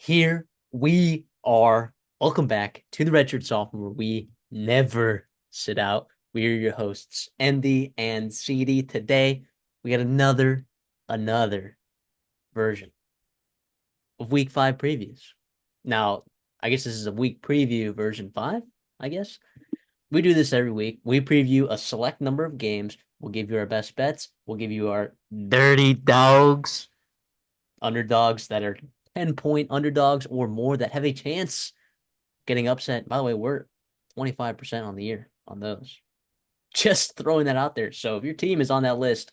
Here we are. Welcome back to the Redshirt Sophomore. We never sit out. We are your hosts, Andy and CD. Today, we got another version of Week 5 previews. Now, I guess this is a week preview version 5, I guess. We do this every week. We preview a select number of games. We'll give you our best bets. We'll give you our dirty dogs, underdogs that are 10-point underdogs or more that have a chance getting upset. By the way, we're 25% on the year on those. Just throwing that out there. So if your team is on that list,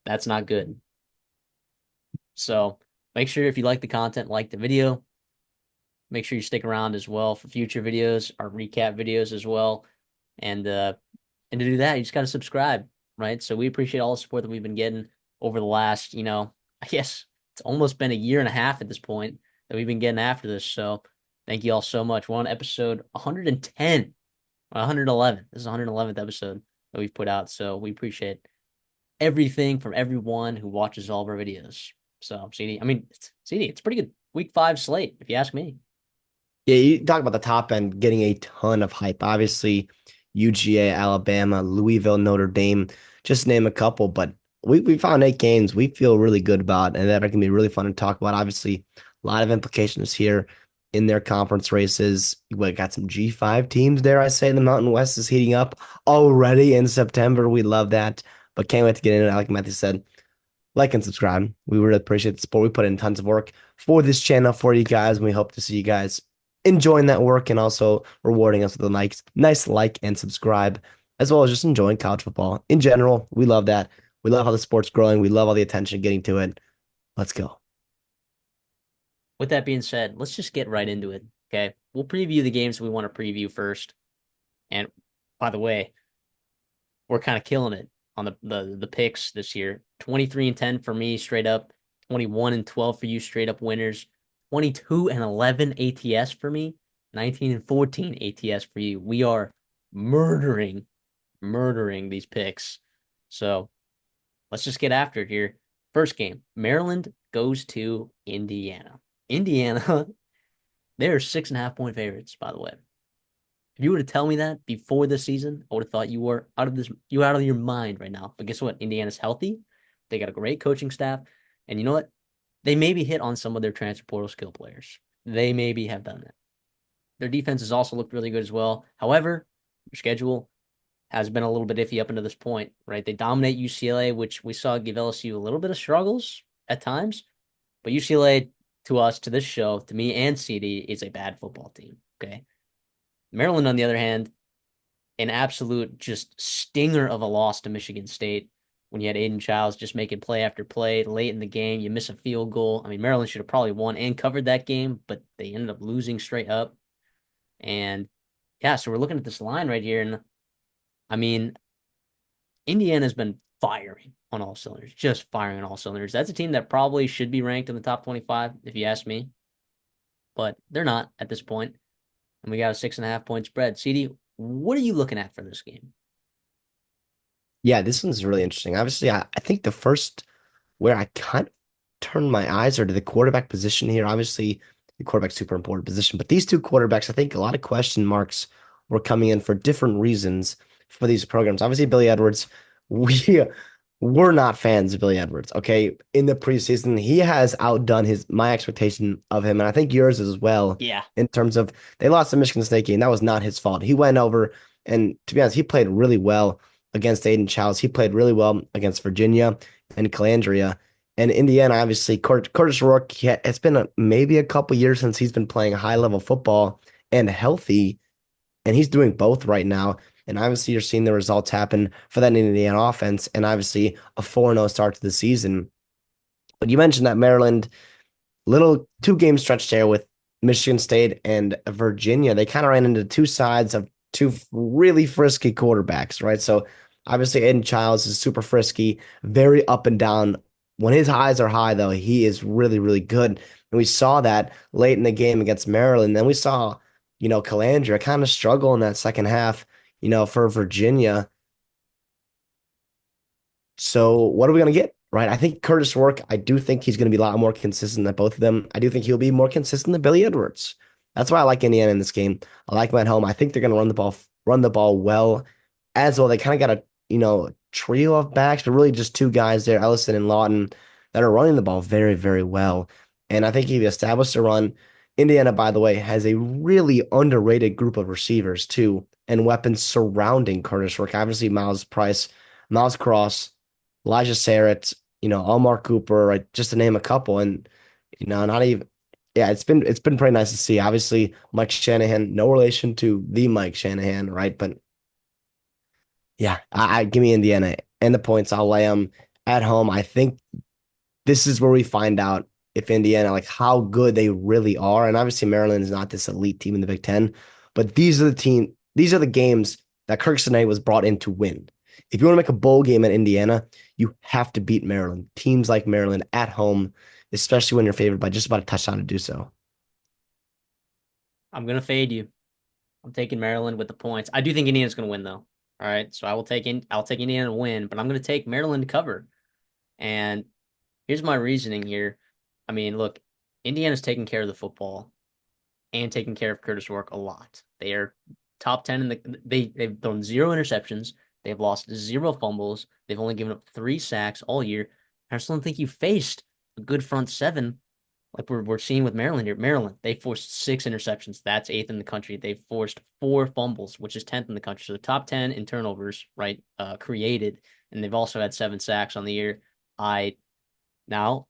that's not good. So make sure if you like the content, like the video. Make sure you stick around as well for future videos, our recap videos as well. And to do that, you just got to subscribe, right? So we appreciate all the support that we've been getting over the last, I guess it's almost been a year and a half at this point that we've been getting after this. So thank you all so much. We're on episode 110, 111. This is 111th episode that we've put out. So we appreciate everything from everyone who watches all of our videos. So CD, it's a pretty good week 5 slate, if you ask me. Yeah, you talk about the top end getting a ton of hype. Obviously, UGA, Alabama, Louisville, Notre Dame, just name a couple. But we found 8 games we feel really good about, and that are going to be really fun to talk about. Obviously, a lot of implications here in their conference races. We got some G5 teams there. I say the Mountain West is heating up already in September. We love that, but can't wait to get into it. Like Matthew said, like and subscribe. We really appreciate the support. We put in tons of work for this channel for you guys, and we hope to see you guys enjoying that work and also rewarding us with a nice like and subscribe, as well as just enjoying college football in general. We love that. We love how the sport's growing. We love all the attention getting to it. Let's go. With that being said, let's just get right into it. Okay. We'll preview the games we want to preview first. And by the way, we're kind of killing it on the picks this year. 23-10 for me, straight up. 21-12 for you, straight up winners. 22-11 ATS for me. 19-14 ATS for you. We are murdering, murdering these picks. So let's just get after it here. First game, Maryland goes to Indiana. Indiana, they're 6.5-point favorites, by the way. If you were to tell me that before this season, I would have thought you were out of your mind right now. But guess what? Indiana's healthy. They got a great coaching staff. And you know what? They maybe hit on some of their transfer portal skill players. They maybe have done that. Their defense has also looked really good as well. However, their schedule has been a little bit iffy up until this point, right? They dominate UCLA, which we saw give LSU a little bit of struggles at times. But UCLA, to us, to this show, to me and CD, is a bad football team. Okay. Maryland, on the other hand, an absolute just stinger of a loss to Michigan State when you had Aiden Childs just making play after play late in the game. You miss a field goal. I mean, Maryland should have probably won and covered that game, but they ended up losing straight up. And yeah, so we're looking at this line right here. And I mean, Indiana's been firing on all cylinders, just firing on all cylinders. That's a team that probably should be ranked in the top 25, if you ask me, but they're not at this point. And we got a 6.5-point spread. CD, what are you looking at for this game? Yeah, this one's really interesting. Obviously, I think the first where I kind of turned my eyes are to the quarterback position here. Obviously, the quarterback's super important position, but these two quarterbacks, I think a lot of question marks were coming in for different reasons for these programs. Obviously, Billy Edwards, we were not fans of Billy Edwards. Okay, in the preseason, he has outdone his my expectation of him, and I think yours as well. Yeah. In terms of they lost the Michigan State game, that was not his fault. He went over, and to be honest, he played really well against Aiden Childs. He played really well against Virginia and Calandria. And Indiana, obviously, Curtis Rourke, it's been maybe a couple years since he's been playing high level football and healthy, and he's doing both right now. And obviously, you're seeing the results happen for that Indiana offense, and obviously a 4-0 start to the season. But you mentioned that Maryland little 2 game stretch there with Michigan State and Virginia. They kind of ran into two sides of two really frisky quarterbacks, right? So obviously, Aiden Childs is super frisky, very up and down. When his highs are high, though, he is really, really good. And we saw that late in the game against Maryland. Then we saw, Calandra kind of struggle in that second half, for Virginia. So what are we going to get right? I think Curtis Work, I do think he's going to be a lot more consistent than both of them. I do think he'll be more consistent than Billy Edwards. That's why I like Indiana in this game. I like them at home. I think they're going to run the ball well as well. They kind of got a, trio of backs, but really just two guys there, Ellison and Lawton, that are running the ball very, very well. And I think if you establish a run, Indiana, by the way, has a really underrated group of receivers too, and weapons surrounding Curtis Work. Obviously, Miles Price, Miles Cross, Elijah Sarrett, Omar Cooper, right, just to name a couple. And not even yeah, it's been pretty nice to see. Obviously, Mike Shanahan, no relation to the Mike Shanahan, right? But yeah, I give me Indiana and the points. I'll lay them at home. I think this is where we find out if Indiana, like how good they really are. And obviously, Maryland is not this elite team in the Big Ten, but these are the games that Kirk Sinai was brought in to win. If you want to make a bowl game at Indiana, you have to beat Maryland. Teams like Maryland at home, especially when you're favored by just about a touchdown to do so. I'm gonna fade you. I'm taking Maryland with the points. I do think Indiana's gonna win though. All right, so I'll take Indiana to win, but I'm gonna take Maryland to cover. And here's my reasoning here. I mean, look, Indiana's taking care of the football and taking care of Curtis Work a lot. They are top 10 in they've thrown zero interceptions. They've lost zero fumbles. They've only given up 3 sacks all year. I just don't think you faced a good front seven like we're seeing with Maryland here. Maryland, they forced 6 interceptions. That's eighth in the country. They forced 4 fumbles, which is 10th in the country. So the top 10 in turnovers, right, created. And they've also had 7 sacks on the year. I now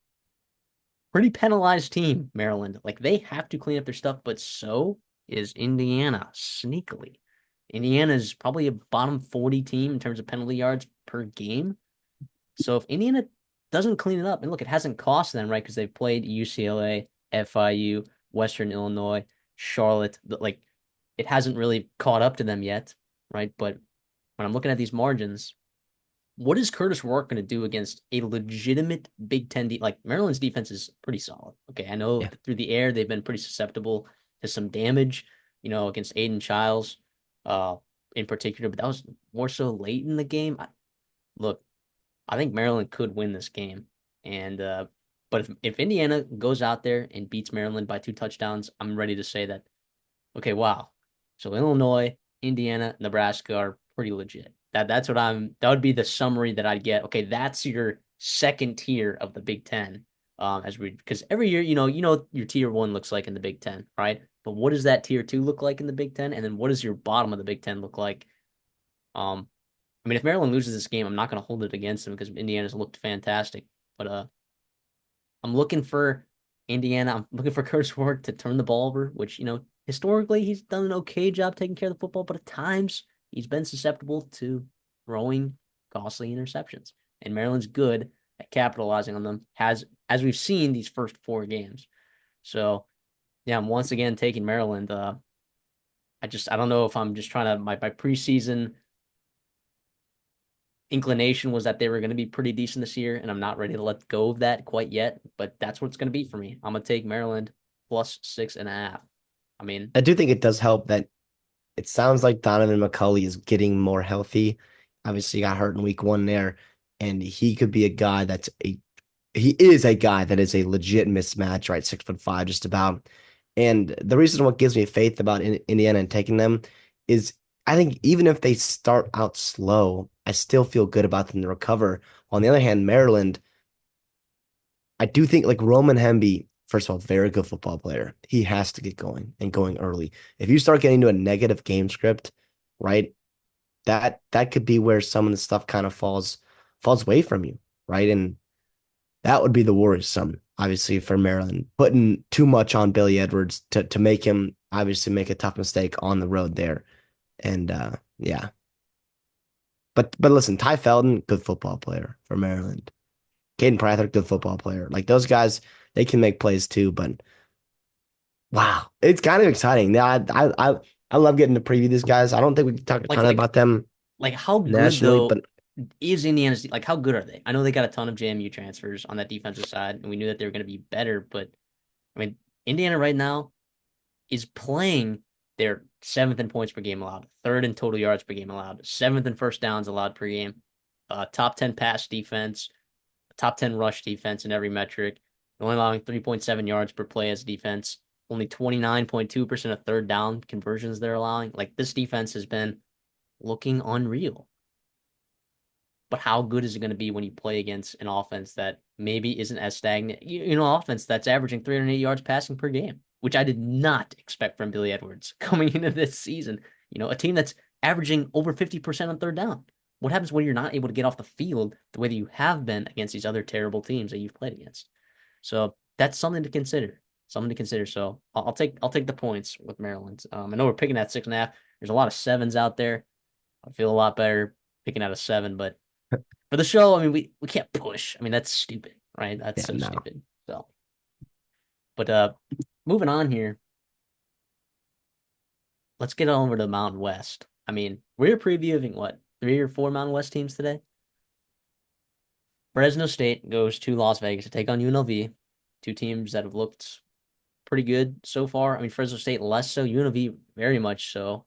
pretty penalized team, Maryland. Like they have to clean up their stuff, but so is Indiana sneakily. Indiana's probably a bottom 40 team in terms of penalty yards per game. So if Indiana doesn't clean it up, and look, it hasn't cost them, right? Because they've played UCLA, FIU, Western Illinois, Charlotte. Like it hasn't really caught up to them yet, right? But when I'm looking at these margins, what is Curtis Rourke going to do against a legitimate Big Ten? Like Maryland's defense is pretty solid. Okay, I know Yeah. through the air they've been pretty susceptible to some damage, against Aiden Childs, uh, in particular. But that was more so late in the game. Look, I think Maryland could win this game, and but if Indiana goes out there and beats Maryland by 2 touchdowns, I'm ready to say that okay, wow. So Illinois, Indiana, Nebraska are pretty legit. That would be the summary that I'd get. Okay, that's your second tier of the Big Ten. As we because every year, your tier one looks like in the Big Ten, right? But what does that tier two look like in the Big Ten? And then what does your bottom of the Big Ten look like? Um, I mean, if Maryland loses this game, I'm not gonna hold it against them because Indiana's looked fantastic. But I'm looking for Indiana. I'm looking for Curtis Ward to turn the ball over, which, historically he's done an okay job taking care of the football, but at times he's been susceptible to throwing costly interceptions. And Maryland's good at capitalizing on them, as we've seen these first 4 games. So yeah, I'm once again taking Maryland. I don't know if I'm just trying to my preseason inclination was that they were going to be pretty decent this year, and I'm not ready to let go of that quite yet. But that's what it's going to be for me. I'm going to take Maryland plus 6.5. I mean, I do think it does help that it sounds like Donovan McCulley is getting more healthy. Obviously, he got hurt in week one there, and he could be a guy he is a guy that is a legit mismatch, right? 6'5", just about. And the reason what gives me faith about Indiana and taking them is I think even if they start out slow, I still feel good about them to recover. On the other hand, Maryland, I do think like Roman Hemby, first of all, very good football player. He has to get going and going early. If you start getting to a negative game script, right, that could be where some of the stuff kind of falls away from you, right? And that would be the worrisome, obviously, for Maryland, putting too much on Billy Edwards to make him obviously make a tough mistake on the road there. And yeah. But listen, Ty Felton, good football player for Maryland. Caden Prather, good football player. Like those guys, they can make plays too. But wow, it's kind of exciting. Yeah, I love getting to preview these guys. I don't think we can talk a like ton like about them like how good nationally, but though is Indiana's like how good are they? I know they got a ton of JMU transfers on that defensive side, and we knew that they were going to be better. But I mean, Indiana right now is playing their seventh in points per game allowed, third in total yards per game allowed, seventh in first downs allowed per game, top 10 pass defense. top 10 rush defense in every metric, only allowing 3.7 yards per play as defense, only 29.2% of third down conversions they're allowing. Like this defense has been looking unreal. But how good is it going to be when you play against an offense that maybe isn't as stagnant? Offense that's averaging 308 yards passing per game, which I did not expect from Billy Edwards coming into this season. A team that's averaging over 50% on third down. What happens when you're not able to get off the field the way that you have been against these other terrible teams that you've played against? So that's something to consider. Something to consider. So I'll take the points with Maryland. I know we're picking at 6.5. There's a lot of sevens out there. I feel a lot better picking out a seven, but for the show, I mean, we can't push. I mean, that's stupid, right? That's Yeah, so no. stupid. So, but moving on here, let's get on over to the Mountain West. I mean, we're previewing what, three or four Mountain West teams today? Fresno State goes to Las Vegas to take on UNLV, two teams that have looked pretty good so far. I mean, Fresno State less so, UNLV very much so.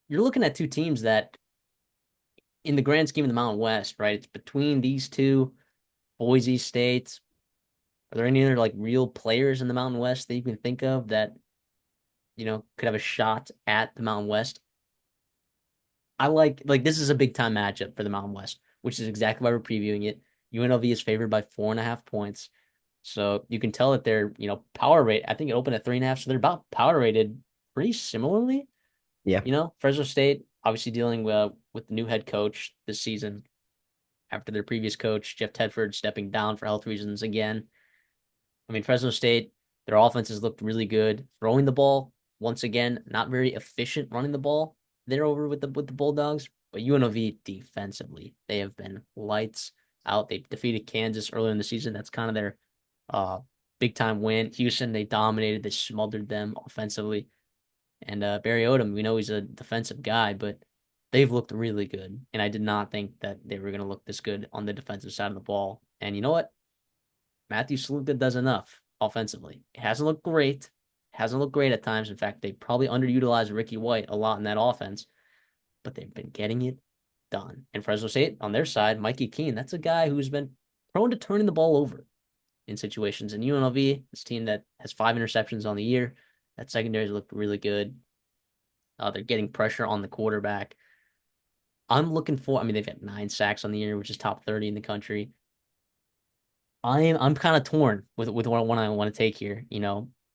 You're looking at two teams that, in the grand scheme of the Mountain West, right? It's between these two, Boise State. Are there any other like real players in the Mountain West that you can think of that could have a shot at the Mountain West? I like this is a big time matchup for the Mountain West, which is exactly why we're previewing it. UNLV is favored by 4.5 points. So you can tell that they're, power rate. I think it opened at 3.5, so they're about power rated pretty similarly. Yeah. Fresno State obviously dealing with the new head coach this season after their previous coach, Jeff Tedford, stepping down for health reasons again. I mean, Fresno State, their offense has looked really good. Throwing the ball, once again, not very efficient running the ball. They're over with the Bulldogs, but UNLV defensively, they have been lights out. They defeated Kansas earlier in the season. That's kind of their uh big time win. Houston, they dominated, they smothered them offensively. And Barry Odom, we know he's a defensive guy, but they've looked really good. And I did not think that they were going to look this good on the defensive side of the ball. And you know what? Matthew Saluka does enough offensively. It hasn't looked great. Hasn't looked great at times. In fact, they probably underutilized Ricky White a lot in that offense, but they've been getting it done. And Fresno State, on their side, Mikey Keene, that's a guy who's been prone to turning the ball over in situations. And UNLV, this team that has 5 interceptions on the year, that secondary's looked really good. They're getting pressure on the quarterback. I mean, they've got 9 sacks on the year, which is top 30 in the country. I'm kind of torn with what I want to take here.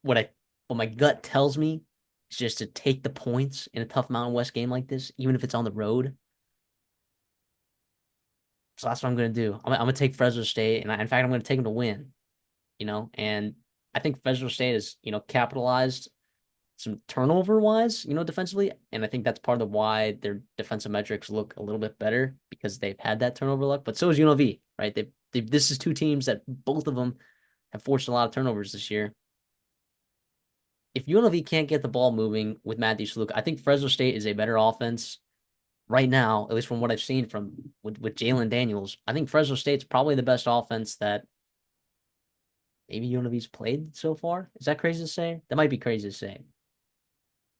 What my gut tells me is just to take the points in a tough Mountain West game like this, even if it's on the road. So that's what I'm gonna do. I'm gonna take Fresno State, and in fact, I'm gonna take them to win. And I think Fresno State has capitalized some turnover wise, defensively, and I think that's part of why their defensive metrics look a little bit better because they've had that turnover luck. But so is UNLV, right? This is two teams that both of them have forced a lot of turnovers this year. If UNLV can't get the ball moving with Matthew Saluk, I think Fresno State is a better offense right now, at least from what I've seen from with Jalen Daniels. I think Fresno State's probably the best offense that maybe UNLV's played so far. Is that crazy to say? That might be crazy to say.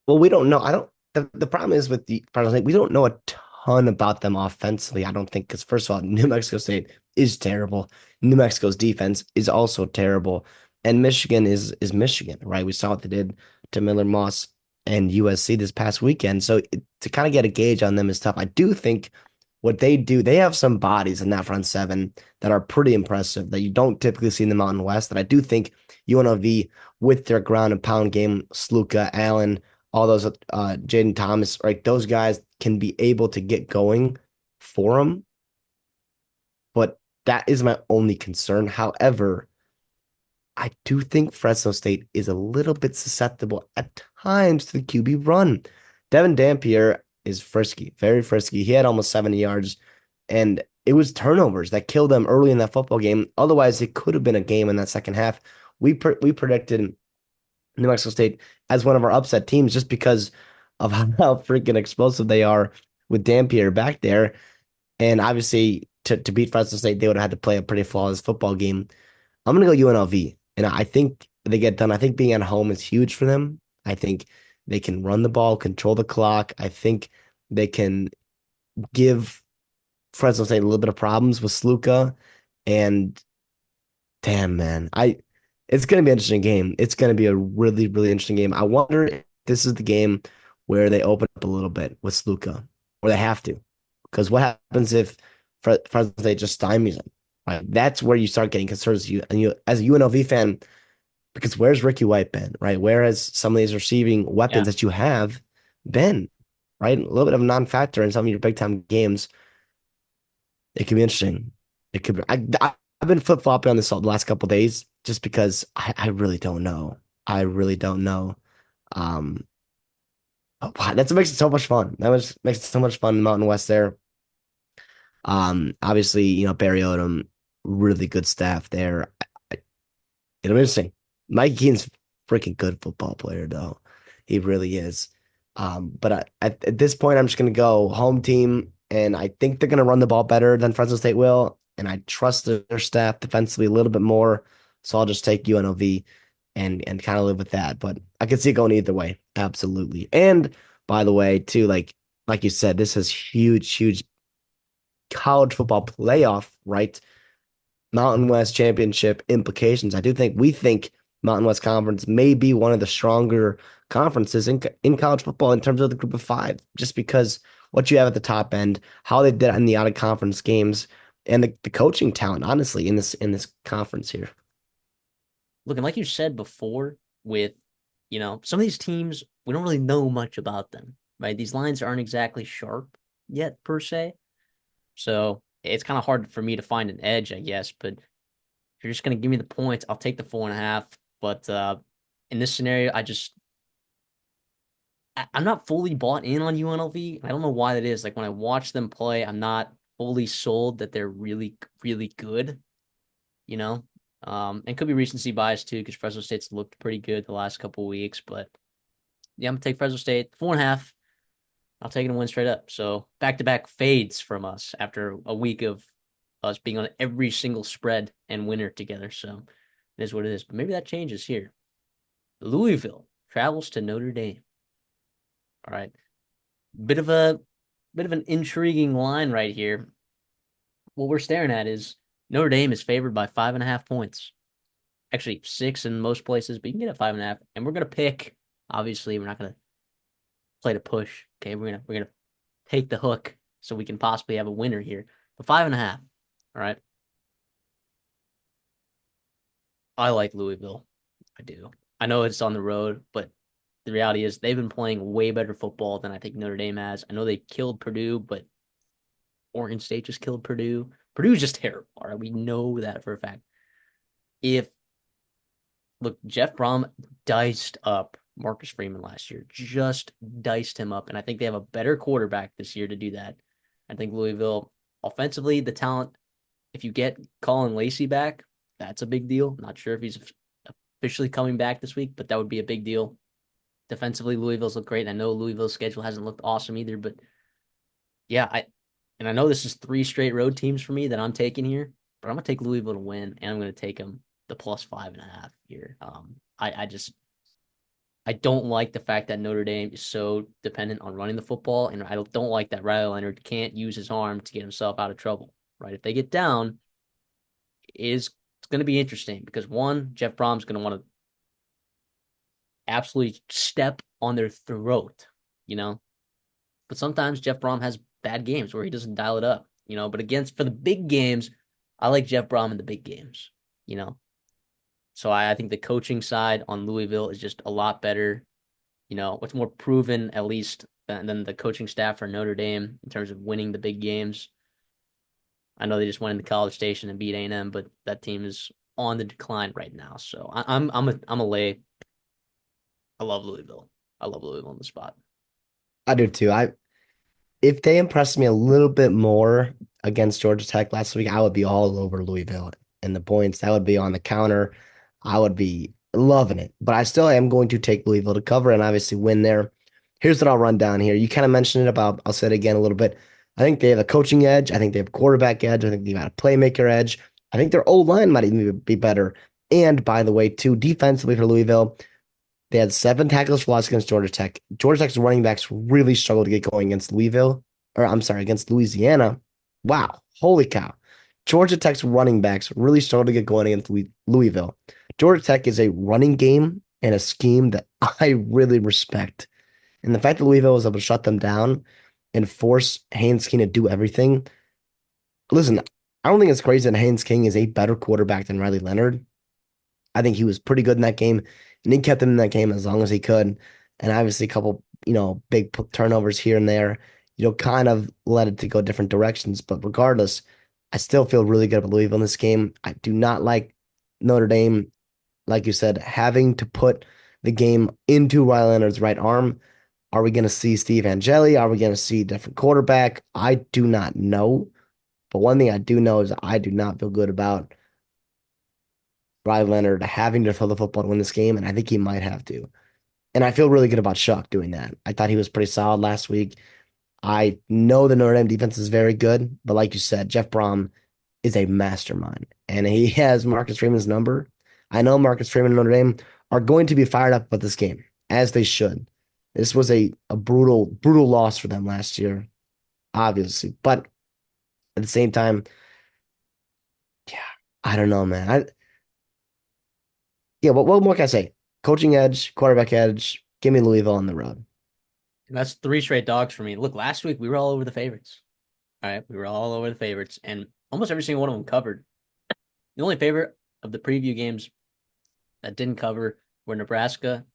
Well, we don't know. I don't. The problem is with the Cardinals, like, we don't know a ton about them offensively. I don't think because first of all, New Mexico State is terrible. New Mexico's defense is also terrible, and Michigan is Michigan, right? We saw what they did to Miller Moss and USC this past weekend. So to kind of get a gauge on them is tough. I do think what they do, they have some bodies in that front seven that are pretty impressive that you don't typically see in the Mountain West. And I do think UNLV with their ground and pound game, Sluka, Allen, all those Jaden Thomas, like those guys can be able to get going for them. But that is my only concern. However, I do think Fresno State is a little bit susceptible at times to the QB run. Devin Dampier is frisky, very frisky. He had almost 70 yards, and it was turnovers that killed them early in that football game. Otherwise, it could have been a game in that second half. We predicted New Mexico State as one of our upset teams just because of how freaking explosive they are with Dampier back there. And obviously, to beat Fresno State, they would have had to play a pretty flawless football game. I'm going to go UNLV. And I think they get done. I think being at home is huge for them. I think they can run the ball, control the clock. I think they can give Fresno State a little bit of problems with Sluka. And damn, man, it's gonna be an interesting game. It's gonna be a really, really interesting game. I wonder if this is the game where they open up a little bit with Sluka, or they have to, because what happens if Fresno State just stymies them? Right, that's where you start getting concerns. You as a UNLV fan, because where's Ricky White been? Right, where has some of these receiving weapons Yeah. that you have been? Right, a little bit of a non-factor in some of your big time games. It could be interesting. It could be. I've been flip flopping on this all the last couple of days just because I really don't know. I really don't know. Um, wow, that makes it so much fun. Makes it so much fun in the Mountain West there. Obviously, Barry Odom, really good staff there. It'll be interesting. Mike Keaton's a freaking good football player, though. He really is. But at this point, I'm just going to go home team, and I think they're going to run the ball better than Fresno State will. And I trust their staff defensively a little bit more. So I'll just take UNLV and kind of live with that. But I can see it going either way. Absolutely. And by the way, too, like you said, this is huge, huge college football playoff, right? Mountain West championship implications. We think Mountain West Conference may be one of the stronger conferences in college football in terms of the group of five, just because what you have at the top end, how they did in the out of conference games, and the coaching talent, honestly, in this conference here. Look, and like you said before, with some of these teams, we don't really know much about them, right? These lines aren't exactly sharp yet per se. So it's kind of hard for me to find an edge, I guess. But if you're just gonna give me the points, I'll take the 4.5. But in this scenario, I'm not fully bought in on UNLV. I don't know why that is. Like when I watch them play, I'm not fully sold that they're really, really good, you know? And could be recency bias too, because Fresno State's looked pretty good the last couple of weeks. But yeah, I'm gonna take Fresno State 4.5. I'll take it and win straight up. So back to back fades from us after a week of us being on every single spread and winner together. So it is what it is. But maybe that changes here. Louisville travels to Notre Dame. All right. Bit of a bit of an intriguing line right here. What we're staring at is Notre Dame is favored by 5.5 points. Actually, 6 in most places, but you can get a 5.5. And we're gonna pick. Obviously, we're not gonna play to push. Okay, we're gonna take the hook so we can possibly have a winner here. But 5.5. All right. I like Louisville. I do. I know it's on the road, but the reality is they've been playing way better football than I think Notre Dame has. I know they killed Purdue, but Oregon State just killed Purdue. Purdue's just terrible. All right, we know that for a fact. If look, Jeff Brom diced up Marcus Freeman last year, just diced him up, and I think they have a better quarterback this year to do that. I think Louisville offensively, the talent. If you get Colin Lacey back, that's a big deal. Not sure if he's officially coming back this week, but that would be a big deal. Defensively, Louisville's looked great. I know Louisville's schedule hasn't looked awesome either, but yeah, I know this is 3 straight road teams for me that I'm taking here, but I'm gonna take Louisville to win, and I'm gonna take them the plus 5.5 here. I don't like the fact that Notre Dame is so dependent on running the football, and I don't like that Riley Leonard can't use his arm to get himself out of trouble. Right? If they get down, it's going to be interesting because one, Jeff Brom's going to want to absolutely step on their throat, you know. But sometimes Jeff Brom has bad games where he doesn't dial it up, you know. But against for the big games, I like Jeff Brom in the big games, you know. So I think the coaching side on Louisville is just a lot better. You know, what's more proven at least than the coaching staff for Notre Dame in terms of winning the big games. I know they just went into College Station and beat A&M, but that team is on the decline right now. So I'm a lay. I love Louisville. I love Louisville on the spot. I do too. I If they impressed me a little bit more against Georgia Tech last week, I would be all over Louisville and the points. That would be on the counter. I would be loving it. But I still am going to take Louisville to cover and obviously win there. Here's what I'll run down here. You kind of mentioned it about, I'll say it again a little bit. I think they have a coaching edge. I think they have a quarterback edge. I think they've got a playmaker edge. I think their old line might even be better. And by the way, too, defensively for Louisville, they had 7 tackles for loss against Georgia Tech. Georgia Tech's running backs really struggled to get going against Louisville, or I'm sorry, against Louisiana. Wow, holy cow! Georgia Tech's running backs really struggled to get going against Louisville. Georgia Tech is a running game and a scheme that I really respect. And the fact that Louisville was able to shut them down and force Haynes King to do everything. Listen, I don't think it's crazy that Haynes King is a better quarterback than Riley Leonard. I think he was pretty good in that game, and he kept him in that game as long as he could. And obviously, a couple, big turnovers here and there, kind of led it to go different directions. But regardless, I still feel really good about Louisville in this game. I do not like Notre Dame, like you said, having to put the game into Riley Leonard's right arm. Are we going to see Steve Angeli? Are we going to see a different quarterback? I do not know. But one thing I do know is I do not feel good about Riley Leonard having to throw the football to win this game, and I think he might have to. And I feel really good about Shuck doing that. I thought he was pretty solid last week. I know the Notre Dame defense is very good, but like you said, Jeff Brom is a mastermind, and he has Marcus Freeman's number. I know Marcus Freeman and Notre Dame are going to be fired up about this game, as they should. This was a brutal, brutal loss for them last year, obviously. But at the same time, yeah, I don't know, man. Yeah, what more can I say? Coaching edge, quarterback edge. Give me Louisville on the road. And that's three straight dogs for me. Look, last week we were all over the favorites. All right, we were all over the favorites, and almost every single one of them covered. The only favorite of the preview games that didn't cover were Nebraska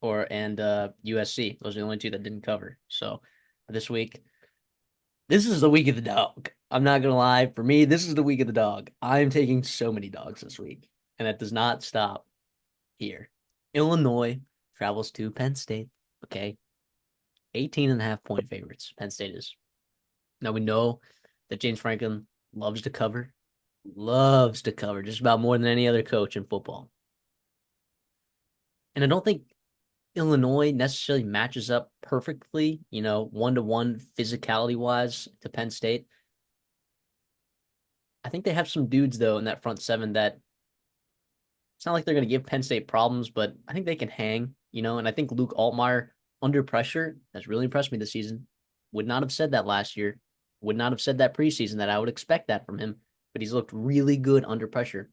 and USC. Those are the only two that didn't cover. So this week, this is the week of the dog. I'm not gonna lie. For me, this is the week of the dog. I am taking so many dogs this week, and that does not stop here. Illinois travels to Penn State. Okay, 18.5 point favorites. Penn State is. Now we know that James Franklin loves to cover just about more than any other coach in football. And I don't think Illinois necessarily matches up perfectly, 1-to-1 physicality wise to Penn State. I think they have some dudes though in that front seven that it's not like they're going to give Penn State problems, but I think they can hang, and I think Luke Altmaier under pressure has really impressed me this season. Would not have said that last year. Would not have said that preseason that I would expect that from him, but he's looked really good under pressure.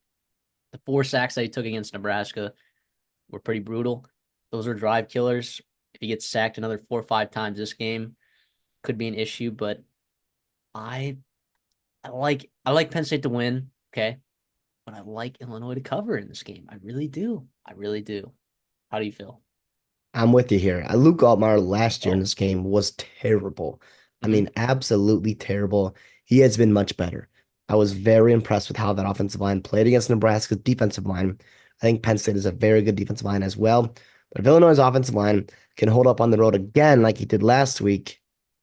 The 4 sacks that he took against Nebraska were pretty brutal. Those are drive killers. If he gets sacked another 4 or 5 times this game, could be an issue. But I I like Penn State to win, okay? But I like Illinois to cover in this game. I really do. I really do. How do you feel? I'm with you here. Luke Altmaier last year in Oh, this game was terrible. I mm-hmm. mean, absolutely terrible. He has been much better. I was very impressed with how that offensive line played against Nebraska's defensive line. I think Penn State is a very good defensive line as well. But if Illinois' offensive line can hold up on the road again like he did last week,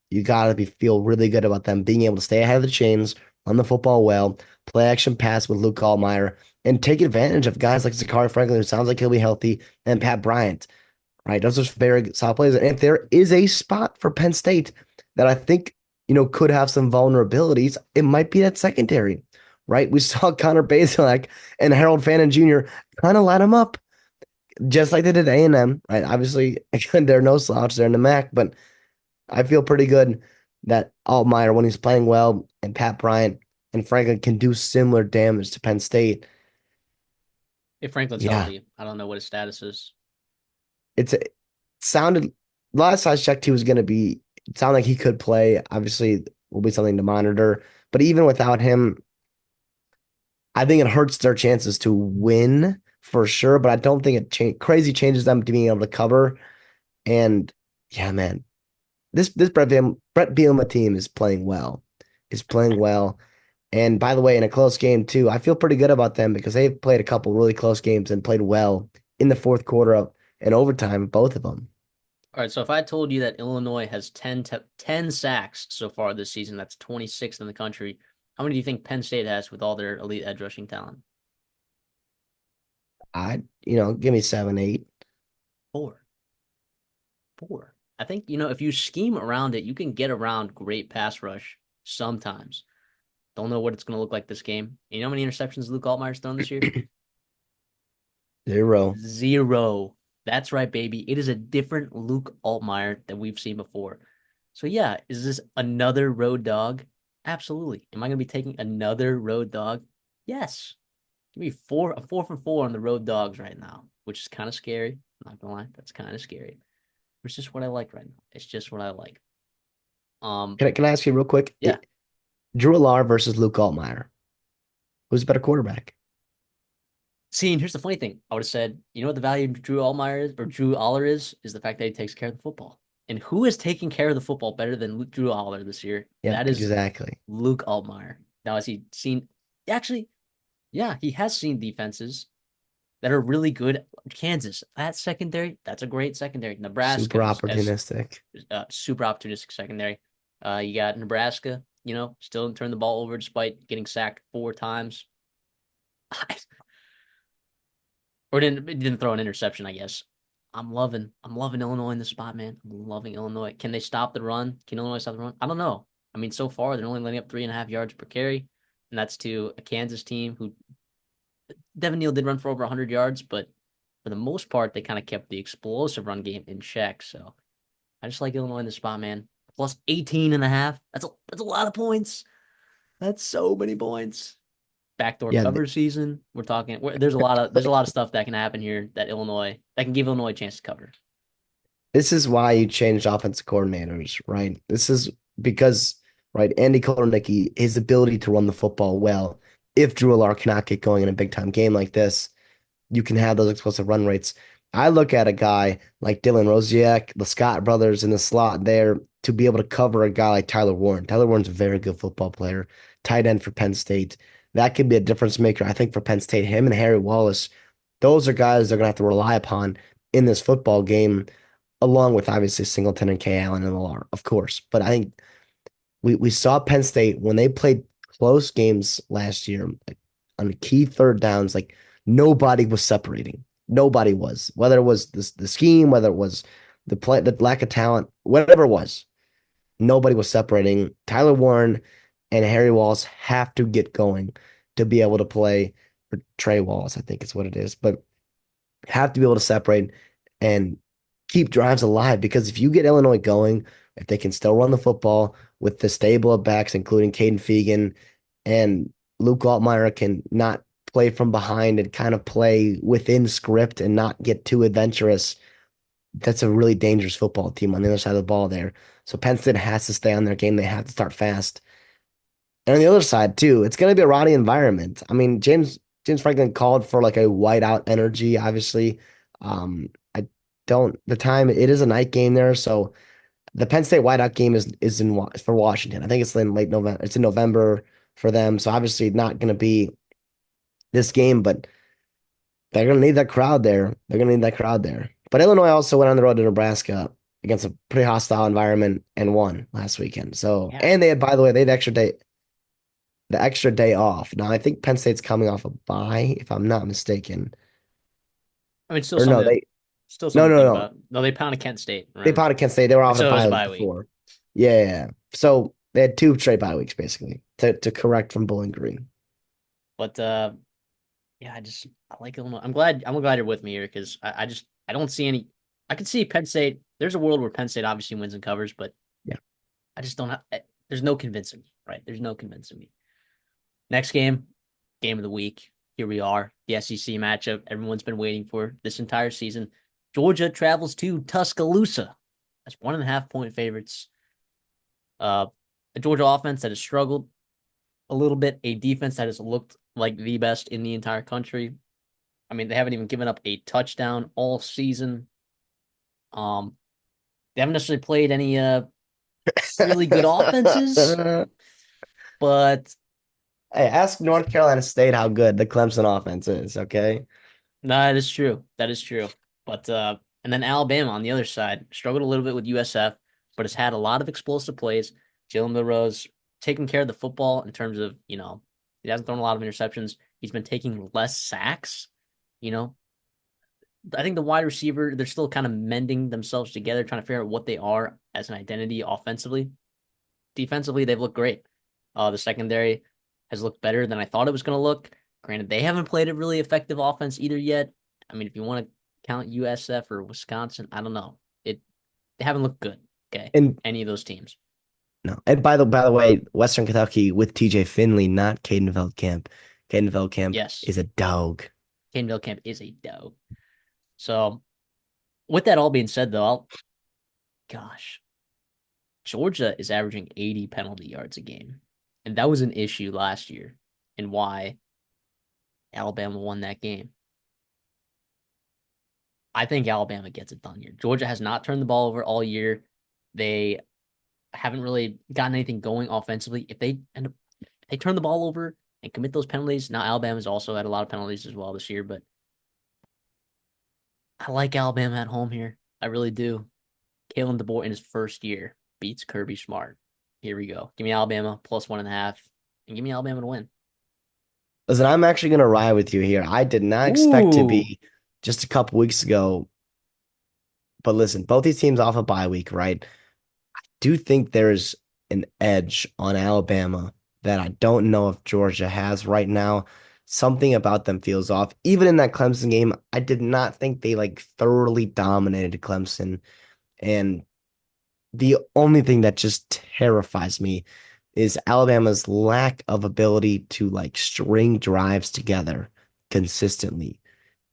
you gotta feel really good about them being able to stay ahead of the chains, run the football well, play action pass with Luke Altmaier, and take advantage of guys like Zachary Franklin, who sounds like he'll be healthy, and Pat Bryant. Right, those are very solid plays. And if there is a spot for Penn State that I think, could have some vulnerabilities, it might be that secondary, right? We saw Connor Bazelak and Harold Fannin Jr. kind of light them up, just like they did at A&M, right? Obviously, again, they're no slouch. They're in the MAC, but I feel pretty good that Altmaier, when he's playing well, and Pat Bryant and Franklin can do similar damage to Penn State. If Franklin's Yeah, healthy, I don't know what his status is. it sounded last I checked he was going to be it sounded like he could play. Obviously, will be something to monitor. But even without him, I think it hurts their chances to win for sure. But I don't think crazy changes them to being able to cover. And yeah, man, this Brett Bielema team is playing well. Is playing well. And by the way, in a close game too, I feel pretty good about them because they've played a couple really close games and played well in the fourth quarter of and overtime, both of them. All right, so if I told you that Illinois has 10 sacks so far this season, that's 26th in the country. How many do you think Penn State has with all their elite edge rushing talent? Give me 7, 8. Four. Four. I think, if you scheme around it, you can get around great pass rush sometimes. Don't know what it's going to look like this game. You know how many interceptions Luke Altmaier's thrown this year? 0. 0. That's right, baby. It is a different Luke Altmaier than we've seen before. So yeah, is this another road dog? Absolutely. Am I going to be taking another road dog? Yes. Give me a 4 for 4 on the road dogs right now, which is kind of scary. I'm not gonna lie, that's kind of scary. It's just what I like right now. It's just what I like. Um, Can I ask you real quick? yeah. Drew Alar versus Luke Altmaier. Who's a better quarterback? See, and here's the funny thing. I would have said, you know what the value of Drew Allmeyer is, or Drew Aller is the fact that he takes care of the football. And who is taking care of the football better than Drew Aller this year? That Yep, is exactly. Luke Altmaier. Now, has he seen? Actually, yeah, he has seen defenses that are really good. Kansas, that secondary, that's a great secondary. Nebraska Super has opportunistic. super opportunistic secondary. You got Nebraska, still didn't turn the ball over despite getting sacked 4 times. Or didn't throw an interception, I guess. I'm loving Illinois in this spot, man. I'm loving Illinois. Can they stop the run? Can Illinois stop the run? I don't know. I mean, so far they're only letting up 3.5 yards per carry, and that's to a Kansas team who Devin Neal did run for over 100 yards, but for the most part they kind of kept the explosive run game in check. So I just like Illinois in this spot, man. Plus 18.5. That's a lot of points. That's so many points. Backdoor Yeah, cover season. We're talking. There's a lot of stuff that can happen here that can give Illinois a chance to cover. this is why you changed offensive coordinators, right? This is because, right, Andy Kotelnicki, his ability to run the football well, if Drew Alar cannot get going in a big time game like this, you can have those explosive run rates. I look at a guy like Dylan Rosiak, the Scott brothers in the slot there to be able to cover a guy like Tyler Warren. Tyler Warren's a very good football player, tight end for Penn State. That could be a difference maker, I think, for Penn State. Him and Harry Wallace, those are guys they're going to have to rely upon in this football game, along with obviously Singleton and Kay Allen and Millar, of course. But I think we saw Penn State when they played close games last year, like on key third downs, like nobody was separating. Nobody was, whether it was the scheme, whether it was the play, the lack of talent, whatever it was, nobody was separating. Tyler Warren and Harry Wallace have to get going to be able to play, or Trey Wallace, I think is what it is, but have to be able to separate and keep drives alive because if you get Illinois going, if they can still run the football with the stable of backs, including Caden Fegan and Luke Altmaier can not play from behind and kind of play within script and not get too adventurous, that's a really dangerous football team on the other side of the ball there. So Penn State has to stay on their game. They have to start fast. And on the other side too, it's going to be a rowdy environment. I mean, James Franklin called for like a whiteout energy, obviously. I don't the time it is a night game there, so the Penn State whiteout game is for Washington. I think it's in late November. It's in November for them, so obviously not going to be this game, but they're going to need that crowd there. They're going to need that crowd there. But Illinois also went on the road to Nebraska against a pretty hostile environment and won last weekend. So, Yeah, and they had, by the way, they had the extra day off. Now, I think Penn State's coming off a bye, if I'm not mistaken. I mean, Or no, still no, something to no, think no. about. No, they pounded Kent State. They Remember, probably can't say they were off the so it was bye a week bye week. before. Yeah, yeah, yeah. So they had two straight bye weeks basically to correct from Bowling Green. But yeah, I like Illinois. I'm glad you're with me here because I don't see any. I can see Penn State. There's a world where Penn State obviously wins and covers, but Yeah. I just don't have. There's no convincing me, right? There's no convincing me. Next game of the week. Here we are, the SEC matchup everyone's been waiting for this entire season. Georgia travels to Tuscaloosa as 1.5 point favorites. Uh, a Georgia offense that has struggled a little bit, a defense that has looked like the best in the entire country. I mean, they haven't even given up a touchdown all season. Um, they haven't necessarily played any really good offenses, Hey, but ask North Carolina State how good the Clemson offense is, okay? no, that is true. That is true. But and then Alabama on the other side struggled a little bit with USF, but has had a lot of explosive plays. Jalen Milroe taking care of the football in terms of, he hasn't thrown a lot of interceptions. He's been taking less sacks. You know, I think the wide receiver, they're still kind of mending themselves together, trying to figure out what they are as an identity offensively. Defensively, they've looked great. The secondary has looked better than I thought it was going to look. Granted, they haven't played a really effective offense either yet. I mean, if you want to count USF or Wisconsin, I don't know. They haven't looked good. Okay, And any of those teams. No. And by the way, Western Kentucky with TJ Finley, not Caden Feldkamp. Caden Feldkamp Yes, is a dog. Caden Camp is a doe. So with that all being said, though, gosh, Georgia is averaging 80 penalty yards a game, and that was an issue last year, and why Alabama won that game. I think Alabama gets it done here. Georgia has not turned the ball over all year. They haven't really gotten anything going offensively. If they end up they turn the ball over and commit those penalties, now Alabama's also had a lot of penalties as well this year, but I like Alabama at home here. I really do. Kalen DeBoer in his first year beats Kirby Smart. Here we go. Give me Alabama plus 1.5, and give me Alabama to win. Listen, I'm actually going to ride with you here. I did not expect to Ooh, be just a couple weeks ago, but listen, both these teams off a bye week, right? Do think there's an edge on Alabama that I don't know if Georgia has right now. Something about them feels off. Even in that Clemson game, I did not think they like thoroughly dominated Clemson. And the only thing that just terrifies me is Alabama's lack of ability to like string drives together consistently.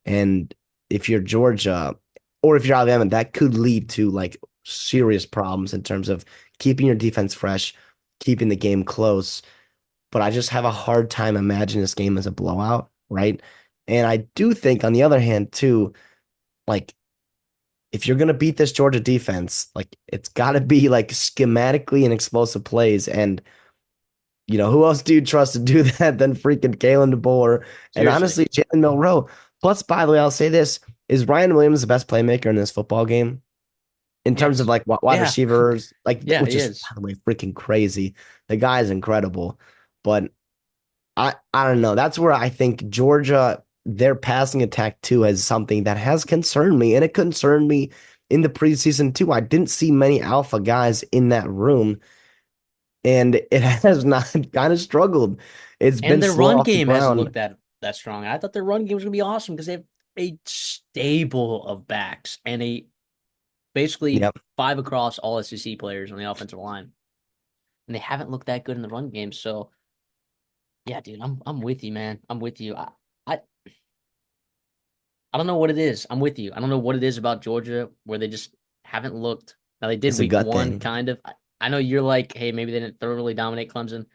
And if you're Georgia or if you're Alabama, that could lead to like serious problems in terms of keeping your defense fresh, keeping the game close. But I just have a hard time imagining this game as a blowout, right? And I do think, on the other hand, too, like if you're gonna beat this Georgia defense, like it's got to be like schematically and explosive plays. And who else do you trust to do that than freaking Kalen DeBoer and seriously. honestly Jalen Milroe? Plus, by the way, I'll say this: is Ryan Williams the best playmaker in this football game in terms of Yes. like wide Yeah. receivers? Like, Yeah, which he is by is. the way freaking crazy. The guy is incredible, but I don't know. That's where I think Georgia, their passing attack too, is something that has concerned me, and it concerned me in the preseason too. I didn't see many alpha guys in that room, and it has not kind of struggled. It's And been their slow run off the game hasn't ground. looked that strong. I thought their run game was gonna be awesome because they have a stable of backs and a basically Yep, five across all SEC players on the offensive line. And they haven't looked that good in the run game. So yeah, dude, I'm with you, man. I'm with you. I I don't know what it is. I'm with you. I don't know what it is about Georgia where they just haven't looked. Now they did it's a week gut one, thing. kind of. I know you're like, hey, maybe they didn't thoroughly dominate Clemson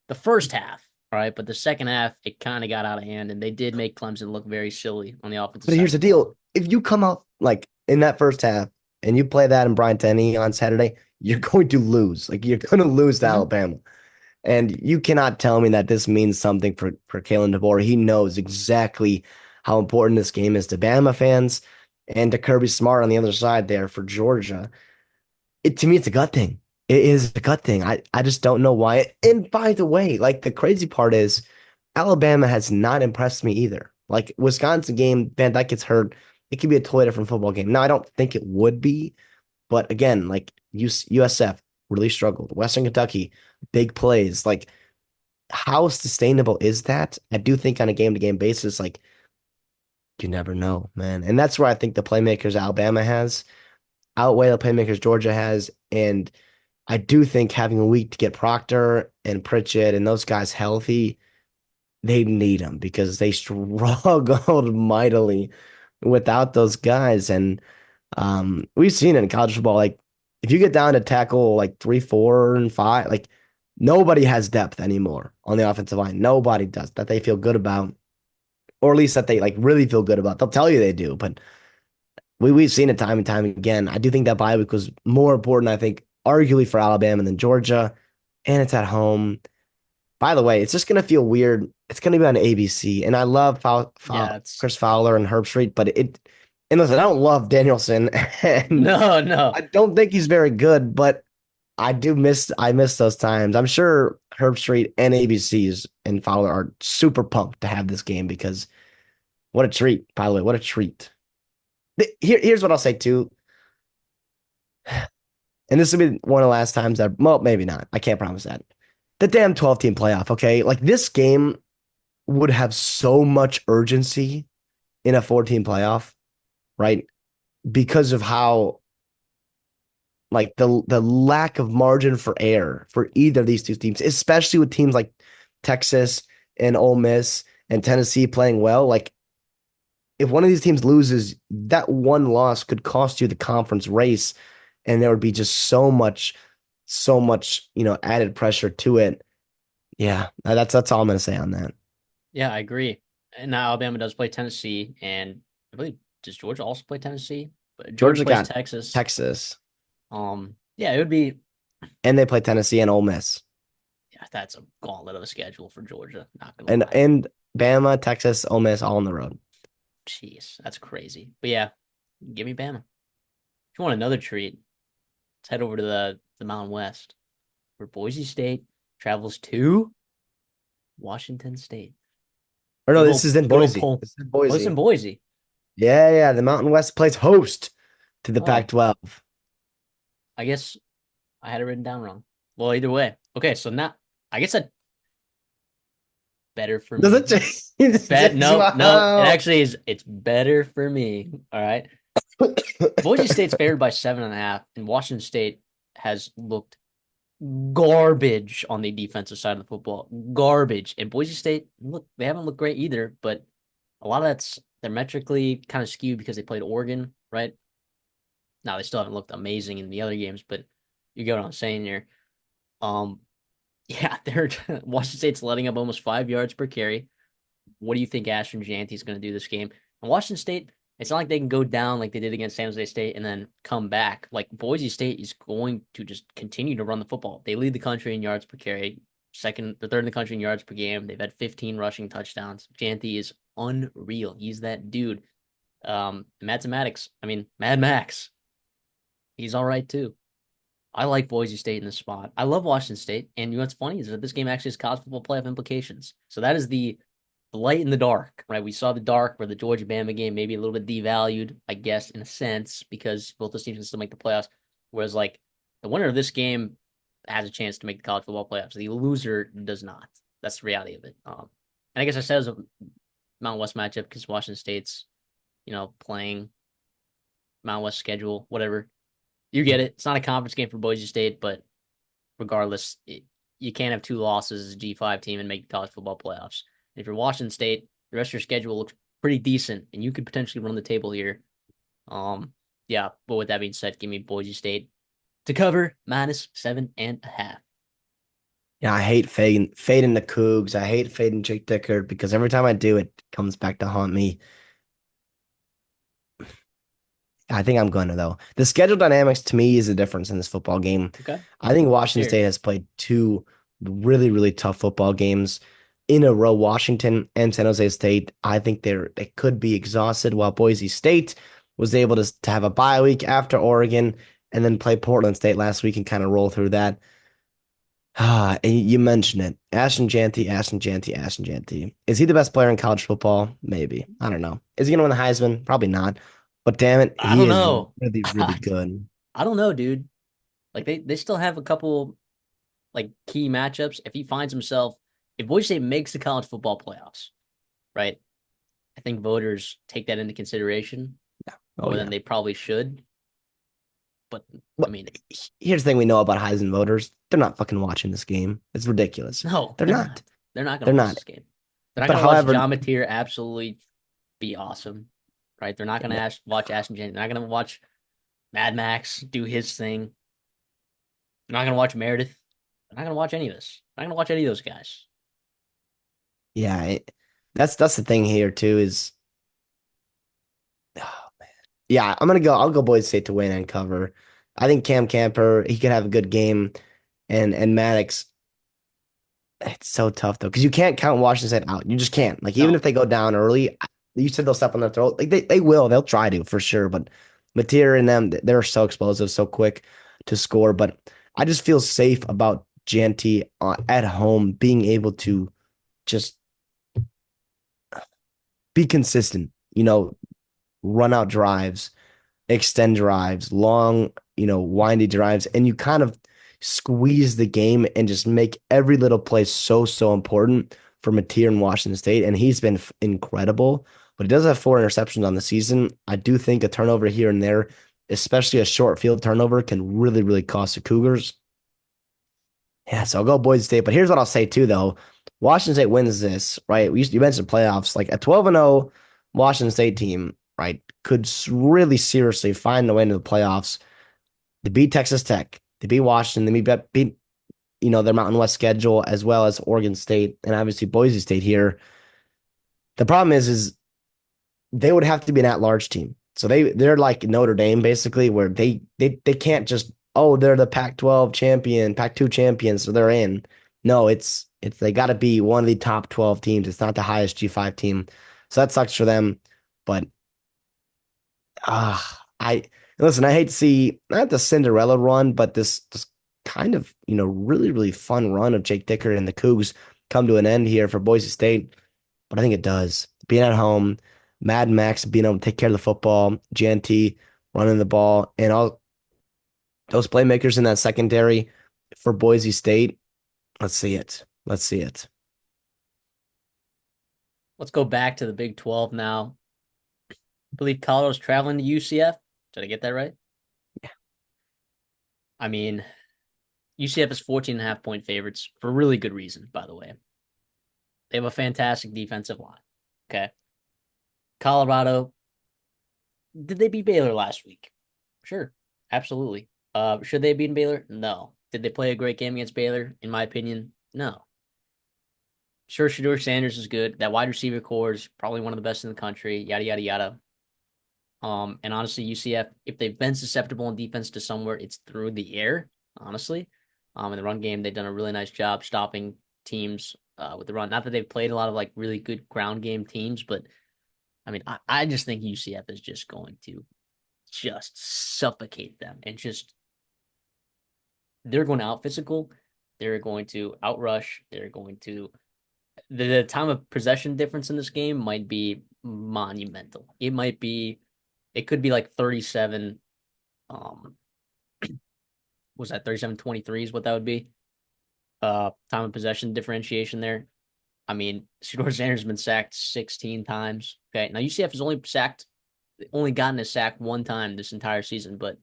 the first half, all right, but the second half it kind of got out of hand, and they did make Clemson look very silly on the offensive But side here's of the the ball. deal: if you come out like in that first half and you play that in Bryant Denny on Saturday, you're going to lose. Like you're going to lose to Mm-hmm. Alabama. And you cannot tell me that this means something for Kalen DeBoer. He knows exactly how important this game is to Bama fans and to Kirby Smart on the other side there for Georgia. To me, it's a gut thing. It is a gut thing. I just don't know why. And by the way, like the crazy part is Alabama has not impressed me either. Like Wisconsin game, Van Dyke gets hurt. It could be a totally different football game. Now, I don't think it would be, but again, like USF really struggled. Western Kentucky, big plays. Like how sustainable is that? I do think on a game to game basis, like you never know, man. And that's where I think the playmakers Alabama has outweigh the playmakers Georgia has. And I do think having a week to get Proctor and Pritchett and those guys healthy, they need them because they struggled mightily without those guys. And we've seen it in college football. Like if you get down to tackle like 3, 4, and 5, like nobody has depth anymore on the offensive line. Nobody does that they feel good about, or at least that they like really feel good about. They'll tell you they do, but we've seen it time and time again. I do think that bye week was more important, I think, arguably for Alabama than Georgia, and it's at home. By the way, it's just gonna feel weird. It's gonna be on ABC, and I love Yeah, it's Chris Fowler and Herb Street, but and listen, I don't love Danielson, and no, no. I don't think he's very good, but I miss those times. I'm sure Herb Street and ABC's and Fowler are super pumped to have this game because what a treat, by the way, what a treat. Here's what I'll say too, and this will be one of the last times that, well, maybe not. I can't promise that. The damn 12 team playoff, okay? Like this game would have so much urgency in a 14 playoff, right? Because of how Like the lack of margin for error for either of these two teams, especially with teams like Texas and Ole Miss and Tennessee playing well. Like if one of these teams loses, that one loss could cost you the conference race, and there would be just so much, added pressure to it. Yeah, that's all I'm gonna say on that. Yeah, I agree. And now Alabama does play Tennessee, and I believe does Georgia also play Tennessee? But Georgia Georgia plays got Texas. Texas, Yeah, it would be. and they play Tennessee and Ole Miss, Yeah, that's a gauntlet of a schedule for Georgia. Not gonna and lie. and Bama, Texas, Ole Miss, all on the road. Jeez, that's crazy. But yeah, give me Bama. If you want another treat, let's head over to the Mountain West, where Boise State travels to Washington State. Or no, Good this old, is in good old Boise. poll. This is in Oh, it's in Boise. Boise. Yeah, yeah. The Mountain West plays host to the Oh, Pac-12. I guess I had it written down wrong. Well, either way. Okay, so now I guess that better for Does me. it change? No, no, it Wow. actually is. It's better for me. All right. Boise State's favored by 7.5, and Washington State has looked garbage on the defensive side of the football. Garbage. And Boise State, look, they haven't looked great either, but a lot of that's they're metrically kind of skewed because they played Oregon, right? Now they still haven't looked amazing in the other games, but you get what I'm saying here. Um, yeah, they're Washington State's letting up almost 5 yards per carry. What do you think Ashton Janty's going to do this game? And Washington State, it's not like they can go down like they did against San Jose State and then come back. Like Boise State is going to just continue to run the football. They lead the country in yards per carry, the third in the country in yards per game. They've had 15 rushing touchdowns. Janty is unreal. He's that dude. Mathematics. I mean, Mad Max. He's all right too. I like Boise State in this spot. I love Washington State, and you know what's funny is that this game actually has college football playoff implications. So that is the light in the dark, right? We saw the dark where the Georgia Bama game maybe a little bit devalued, I guess, in a sense, because both those teams can still make the playoffs. Whereas, like, the winner of this game has a chance to make the college football playoffs. The loser does not. That's the reality of it. And I guess I said it was a Mountain West matchup because Washington State's, playing Mountain West schedule, whatever. You get it. It's not a conference game for Boise State, but regardless, you can't have two losses as a G5 team and make the college football playoffs. And if you're Washington State, the rest of your schedule looks pretty decent, and you could potentially run the table here. Um, yeah. But with that being said, give me Boise State to cover -7.5. Yeah, I hate fading the Cougs. I hate fading Jake Dicker because every time I do, it comes back to haunt me. I think I'm going to though. The schedule dynamics to me is the difference in this football game. Okay. I think Washington Here. State has played two really, really tough football games in a row. Washington and San Jose State. I think they could be exhausted, while Boise State was able to have a bye week after Oregon and then play Portland State last week and kind of roll through that. Ah, and you mentioned it. Ashton Janty, Ashton Janty, Ashton Janty. Is he the best player in college football? Maybe. I don't know. Is he going to win the Heisman? Probably not. But damn it, I he don't is know. really, really I good. don't know, dude. Like they still have a couple like key matchups. If he finds himself, if Boise State makes the college football playoffs, right? I think voters take that into consideration Oh, more than yeah. they probably should. But I But mean, here's the thing we know about Heisman voters. They're not fucking watching this game. It's ridiculous. no, They're they're not. not. They're not going They're to watch not. this game. They're not But going to watch however, John Mateer absolutely be awesome, right? They're not going to watch Ashton Jennings. They're not going to watch Mad Max do his thing. They're not going to watch Meredith. They're not going to watch any of this. They're not going to watch any of those guys. yeah, that's the thing here too is yeah, I'll go Boise State to win and cover. I think Cam Camper, he could have a good game and Maddox, it's so tough though, because you can't count Washington State out. You just can't. Like even if No, they go down early, you said they'll step on their throat. Like they will. They'll try to for sure. But Mateer and them, they're so explosive, so quick to score. But I just feel safe about Janty at home being able to just be consistent. Run out drives, extend drives, long, windy drives, and you kind of squeeze the game and just make every little play so important for Mateer in Washington State. And he's been incredible, but he does have 4 interceptions on the season. I do think a turnover here and there especially a short field turnover, can really, really cost the Cougars. Yeah, so I'll go Boise State. But here's what I'll say too, though. Washington State wins this, right? You mentioned playoffs, like a 12-0 Washington State team, right, could really seriously find a way into the playoffs. They beat Texas Tech, they beat Washington, they beat their Mountain West schedule as well as Oregon State and obviously Boise State here. The problem is they would have to be an at-large team. So they're like Notre Dame basically, where they can't just, oh, they're the Pac-12 champion, Pac-2 champions, so they're in. No, it's they got to be one of the top 12 teams. It's not the highest G5 team. So that sucks for them. But I listen, I hate to see not the Cinderella run, but this kind of, really, really fun run of Jake Dicker and the Cougs come to an end here for Boise State. But I think it does. Being at home, Mad Max being able to take care of the football, GNT running the ball, and all those playmakers in that secondary for Boise State. Let's see it. Let's see it. Let's go back to the Big 12 now. I believe Colorado's traveling to UCF. Did I get that right? I mean, UCF is 14.5 point favorites for really good reason, by the way. They have a fantastic defensive line. Okay. Colorado, did they beat Baylor last week? Sure. Absolutely. Should they have beaten Baylor? No. Did they play a great game against Baylor? In my opinion, no. Sure, Shedeur Sanders is good. That wide receiver core is probably one of the best in the country. Yada yada yada. And honestly, UCF, if they've been susceptible in defense to somewhere, it's through the air. Honestly, in the run game, they've done a really nice job stopping teams with the run. Not that they've played a lot of like really good ground game teams, but I mean, I just think UCF is just going to just suffocate them and just they're going to out physical. They're going to outrush. They're going to the time of possession difference in this game might be monumental. It could be like 37. Was that 37-23 is what that would be? Time of possession differentiation there. I mean, Shedeur Sanders has been sacked 16 times. Okay. Now UCF has only gotten a sack one time this entire season, but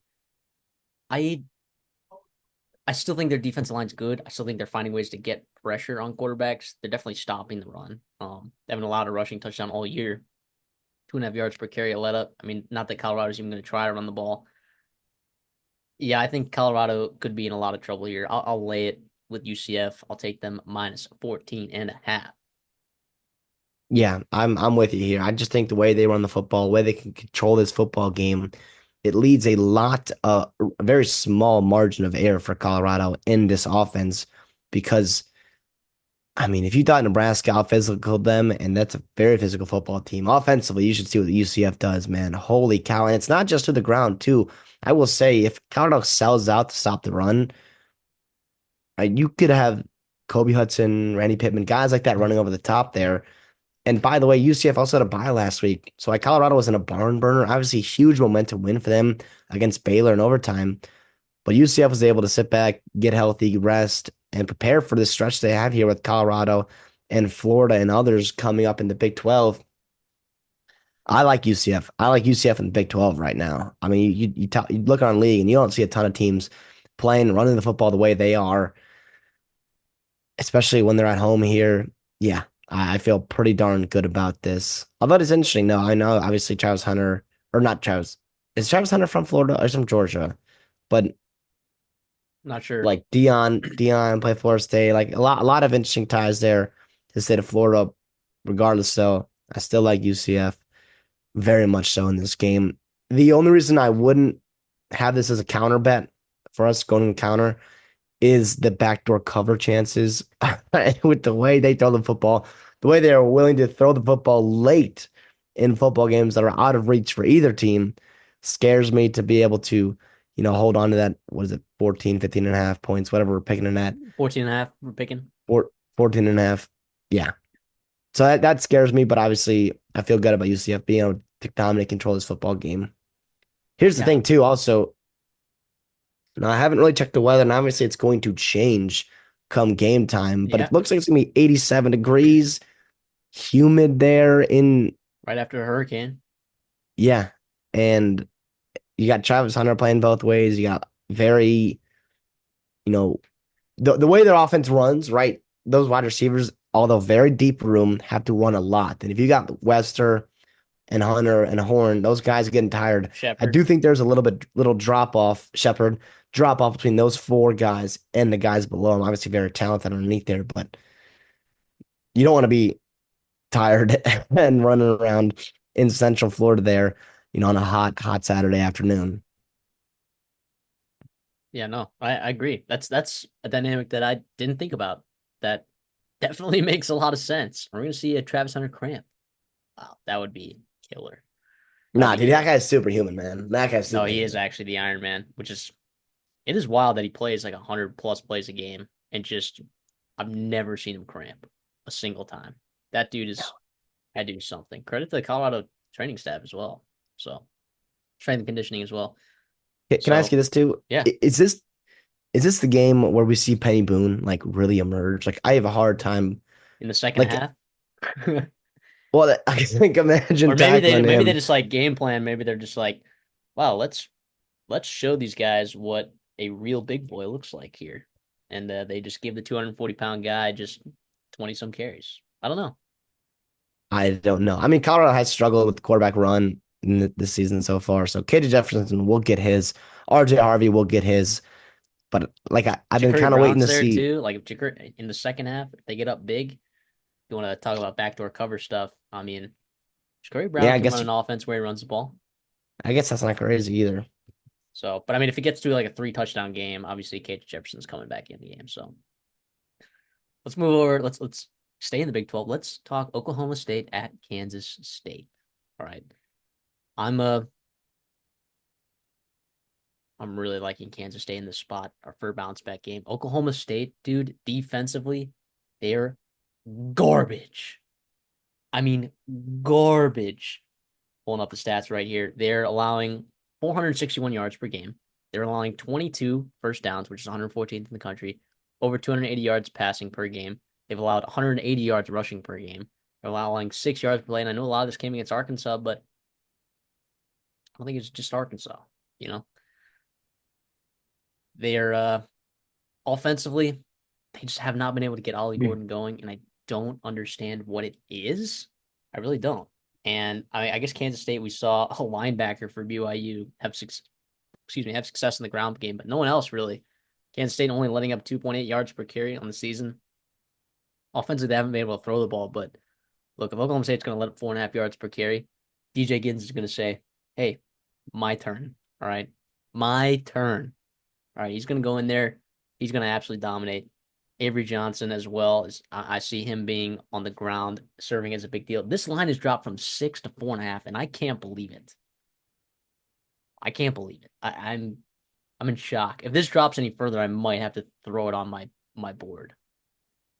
I I still think their defensive line's good. I still think they're finding ways to get pressure on quarterbacks. They're definitely stopping the run. They haven't allowed a rushing touchdown all year. 2.5 yards per carry, a let up. I mean, not that Colorado's even going to try to run the ball. Yeah, I think Colorado could be in a lot of trouble here. I'll lay it with UCF. I'll take them minus 14.5. Yeah, I'm with you here. I just think the way they run the football, the way they can control this football game, it leads a very small margin of error for Colorado in this offense because I mean, if you thought Nebraska out physical them, and that's a very physical football team. Offensively, you should see what the UCF does, man. Holy cow. And it's not just to the ground, too. I will say, if Colorado sells out to stop the run, you could have Kobe Hudson, Randy Pittman, guys like that running over the top there. And by the way, UCF also had a bye last week. So like Colorado was in a barn burner. Obviously, huge momentum win for them against Baylor in overtime. But UCF was able to sit back, get healthy, rest, and prepare for the stretch they have here with Colorado and Florida and others coming up in the Big 12. I like UCF. I like UCF in the Big 12 right now. I mean, you look on league and you don't see a ton of teams playing, running the football the way they are, especially when they're at home here. Yeah, I feel pretty darn good about this. Although it's interesting, no, I know obviously Travis Hunter, or not Travis, is Travis Hunter from Florida or from Georgia? But Not sure. like Dion played Florida State, like a lot of interesting ties there to the state of Florida. Regardless, so I still like UCF very much so in this game. The only reason I wouldn't have this as a counter bet for us going to counter is the backdoor cover chances with the way they throw the football, the way they are willing to throw the football late in football games that are out of reach for either team scares me to be able to, hold on to that. What is it? 14, 15 and a half points, whatever we're picking it at. 14.5 we're picking. 14 and a half. Yeah. So that scares me, but obviously I feel good about UCF being able to dominate, control this football game. Here's the Yeah. thing too, also, now, I haven't really checked the weather, and obviously it's going to change come game time, but Yeah. it looks like it's going to be 87 degrees, humid there in, Right after a hurricane. yeah. And you got Travis Hunter playing both ways. You got very, you know, the way their offense runs, right? Those wide receivers, although very deep room, have to run a lot. And if you got Webster and Hunter and Horn, those guys are getting tired. I Shepard. do think there's a little drop off, Shepard, drop off between those four guys and the guys below them. Obviously, very talented underneath there, but you don't want to be tired and running around in Central Florida there, on a hot Saturday afternoon. Yeah, no, I agree. That's a dynamic that I didn't think about. That definitely makes a lot of sense. We're gonna see a Travis Hunter cramp. Wow, that would be killer. That would Nah, be dude, that killer. guy's superhuman, man. That guy's No, he is superhuman. actually the Iron Man, which is it is wild that he plays like 100 plus plays a game and just I've never seen him cramp a single time. That dude is had to do something. Credit to the Colorado training staff as well. So strength and conditioning as well. Can I ask So you this too? yeah, Is this the game where we see Penny Boone like really emerge? Like I have a hard time. in the second Like, half. well, I think imagine Or tackling maybe they him. just like game plan. Maybe they're just like, wow, let's show these guys what a real big boy looks like here, and they just give the 240-pound guy just 20 some carries. I don't know. I don't know. I mean, Colorado has struggled with the quarterback run in this season so far. So KJ Jefferson will get his. RJ Harvey will get his. But like I've been Ja'Cory kind of waiting Brown's to there see. too. Like if Ja'Cory in the second half, if they get up big, you want to talk about backdoor cover stuff. I mean, Ja'Cory Yeah, Brown can run an offense where he runs the ball. I guess that's not crazy either. So, but I mean, if it gets to like a 3 touchdown game, obviously KJ Jefferson's coming back in the game. So let's move over. Let's stay in the Big 12. Let's talk Oklahoma State at Kansas State. All right. I'm uh I'm really liking Kansas State in this spot or for a bounce back game. Oklahoma State, dude, defensively, they're garbage. I mean, garbage. Pulling up the stats right here. They're allowing 461 yards per game. They're allowing 22 first downs, which is 114th in the country, over 280 yards passing per game. They've allowed 180 yards rushing per game. They're allowing 6 yards per play. And I know a lot of this came against Arkansas, but I don't think it's just Arkansas. You know, they're offensively, they just have not been able to get Ollie Gordon going, and I don't understand what it is. I really don't. And I guess Kansas State, we saw a linebacker for BYU have success in the ground game, but no one else really. Kansas State only letting up 2.8 yards per carry on the season. Offensively, they haven't been able to throw the ball, but look, if Oklahoma State's going to let up 4.5 yards per carry, DJ Giddens is going to say, "Hey, my turn. All right, my turn. All right." He's going to go in there. He's going to absolutely dominate. Avery Johnson as well as I see him being on the ground serving as a big deal. This line has dropped from 6 to 4.5, and I can't believe it. I can't believe it. I'm in shock. If this drops any further, I might have to throw it on my board.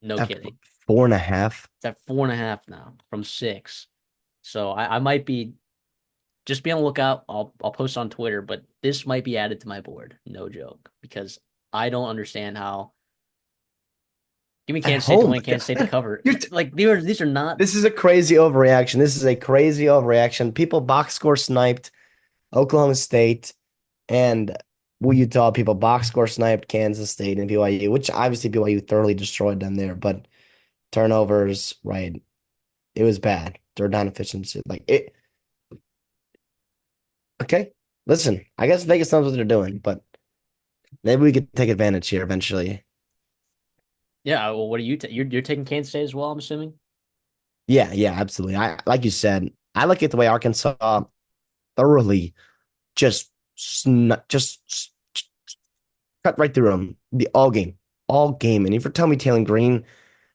No At kidding. 4.5. It's at 4.5 now from 6. So I might be just be on the lookout. I'll post on Twitter, but this might be added to my board. No joke. Because I don't understand how give me At Kansas State to home. win, Kansas State to cover. You're Like these are not This is a crazy overreaction. This is a crazy overreaction. People box score sniped Oklahoma State and Utah. People box score sniped Kansas State and BYU, which obviously BYU thoroughly destroyed them there. But turnovers, right? It was bad. Third down efficiency, like it. Okay, listen. I guess Vegas knows what they're doing, but maybe we could take advantage here eventually. yeah, well what are you're taking Kansas State as well, I'm assuming? Yeah, yeah, absolutely. I like you said. I look at the way Arkansas thoroughly just cut right through them the all game. And if you're telling me Taylor Green,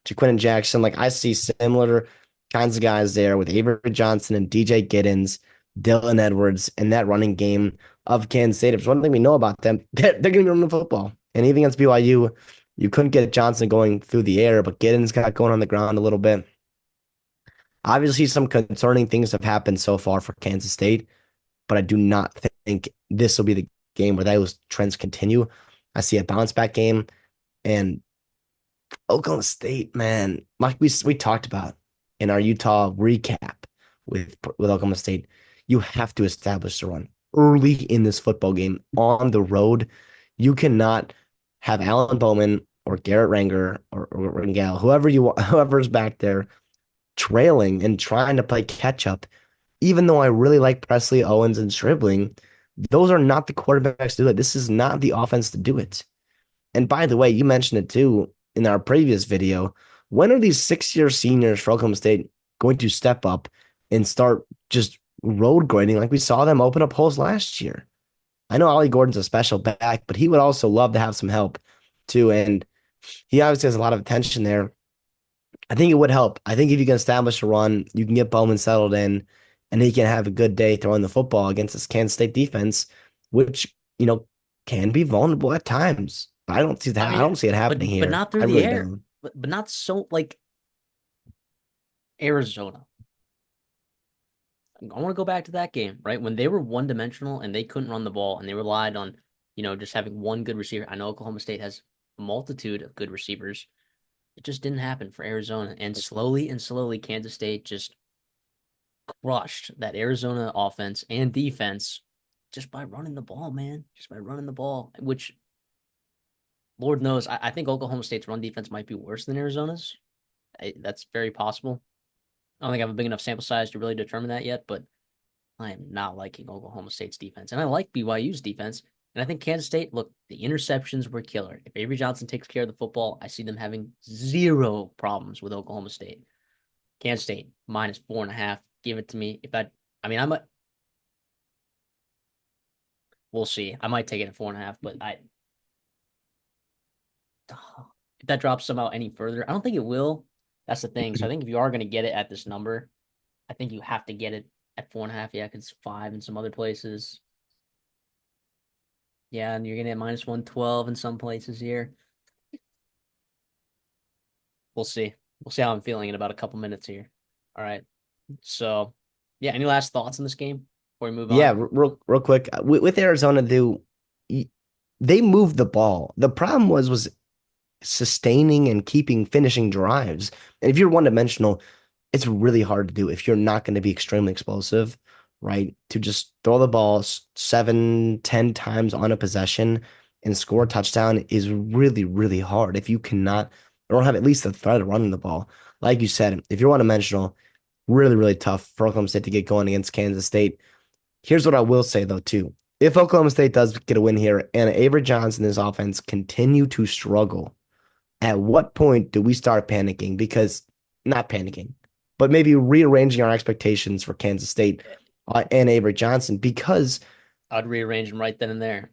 Jaquin Jackson, like I see similar kinds of guys there with Avery Johnson and DJ Giddens, Dylan Edwards, and that running game of Kansas State. If there's one thing we know about them, they're going to be running the football. And even against BYU, you couldn't get Johnson going through the air, but Giddens got going on the ground a little bit. Obviously, some concerning things have happened so far for Kansas State, but I do not think this will be the game where those trends continue. I see a bounce back game, and Oklahoma State, man, like we talked about in our Utah recap with Oklahoma State, you have to establish the run. early in this football game on the road. You cannot have Alan Bowman or Garrett Ranger or Rangel, whoever you want, whoever's back there trailing and trying to play catch up. Even though I really like Presley, Owens, and Stribling, those are not the quarterbacks to do it. This is not the offense to do it. And by the way, you mentioned it too in our previous video. When are these 6-year seniors for Oklahoma State going to step up and start just road grading like we saw them open up holes last year? I know Ollie Gordon's a special back, but he would also love to have some help too. And he obviously has a lot of attention there. I think it would help. I think if you can establish a run, you can get Bowman settled in, and he can have a good day throwing the football against this Kansas State defense, which, can be vulnerable at times. But I don't see I that. I mean, don't see it happening but here. not I through the really air, don't. but not so like Arizona. I want to go back to that game, right? When they were one dimensional and they couldn't run the ball and they relied on, just having one good receiver. I know Oklahoma State has a multitude of good receivers. It just didn't happen for Arizona. And slowly, Kansas State just crushed that Arizona offense and defense just by running the ball, man. Just by running the ball, which Lord knows, I think Oklahoma State's run defense might be worse than Arizona's. That's very possible. I don't think I have a big enough sample size to really determine that yet, but I am not liking Oklahoma State's defense. And I like BYU's defense. And I think Kansas State, look, the interceptions were killer. If Avery Johnson takes care of the football, I see them having zero problems with Oklahoma State. Kansas State, -4.5. Give it to me. I might, we'll see. I might take it at 4.5, but if that drops somehow any further, I don't think it will. That's the thing. So I think if you are going to get it at this number, I think you have to get it at 4.5. Yeah, because 5 in some other places. Yeah, and you're gonna get -112 in some places here. We'll see. We'll see how I'm feeling in about a couple minutes here. All right. So, yeah, any last thoughts on this game before we move Yeah, on? real quick with Arizona, they moved the ball. The problem was sustaining and keeping finishing drives. And if you're one dimensional, it's really hard to do if you're not going to be extremely explosive, right? To just throw the ball 7, 10 times on a possession and score a touchdown is really, really hard if you cannot or don't have at least the threat of running the ball. Like you said, if you're one dimensional, really, really tough for Oklahoma State to get going against Kansas State. Here's what I will say though, too. If Oklahoma State does get a win here and Avery Johnson and his offense continue to struggle, at what point do we start panicking? Because not panicking, but maybe rearranging our expectations for Kansas State and Avery Johnson. Because, I'd rearrange them right then and there.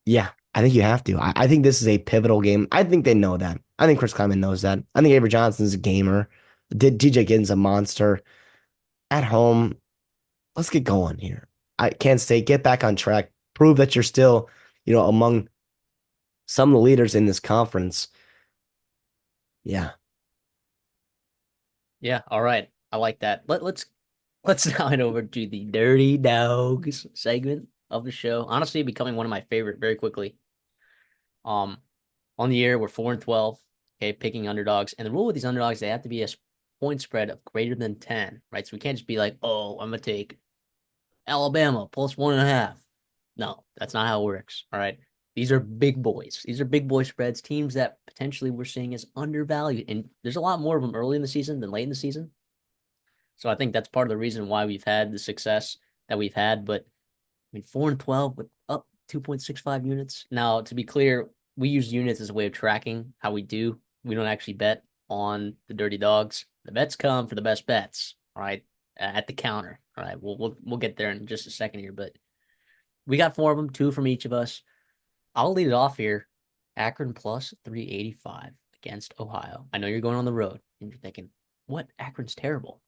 yeah, I think you have to. I think this is a pivotal game. I think they know that. I think Chris Kleiman knows that. I think Avery Johnson's a gamer. Did DJ Giddens a monster at home? Let's get going here. Kansas State, get back on track. Prove that you're still, among some of the leaders in this conference. Yeah. Yeah, all right. I like that. Let's now head over to the Dirty Dogs segment of the show. Honestly, becoming one of my favorite very quickly. Um, on the year, we're 4-12. Okay, picking underdogs. And the rule with these underdogs, they have to be a point spread of greater than 10, right? So we can't just be like, oh, I'm gonna take Alabama +1.5. No, that's not how it works. All right. These are big boys. These are big boy spreads, teams that potentially we're seeing as undervalued. And there's a lot more of them early in the season than late in the season. So I think that's part of the reason why we've had the success that we've had. But I mean, 4-12 with up 2.65 units. Now, to be clear, we use units as a way of tracking how we do. We don't actually bet on the dirty dogs. The bets come for the best bets, all right, at the counter. All right, we'll get there in just a second here, but we got 4 of them, 2 from each of us. I'll lead it off here. Akron +385 against Ohio. I know you're going on the road and you're thinking, what? Akron's terrible.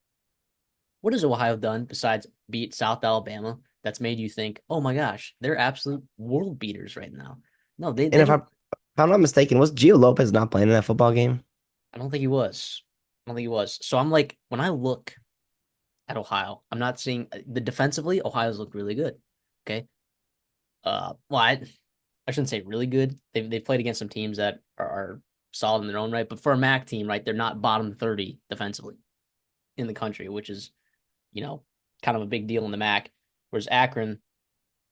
What has Ohio done besides beat South Alabama that's made you think, oh my gosh, they're absolute world beaters right now? No, they, And they didn't. if I'm not mistaken, was Gio Lopez not playing in that football game? I don't think he was. I don't think he was. So I'm like, when I look at Ohio, I'm not seeing the defensively, Ohio's look really good. Okay. Well, I shouldn't say really good. They've played against some teams that are solid in their own right, but for a MAC team, right, they're not bottom 30 defensively in the country, which is, you know, kind of a big deal in the MAC. Whereas Akron,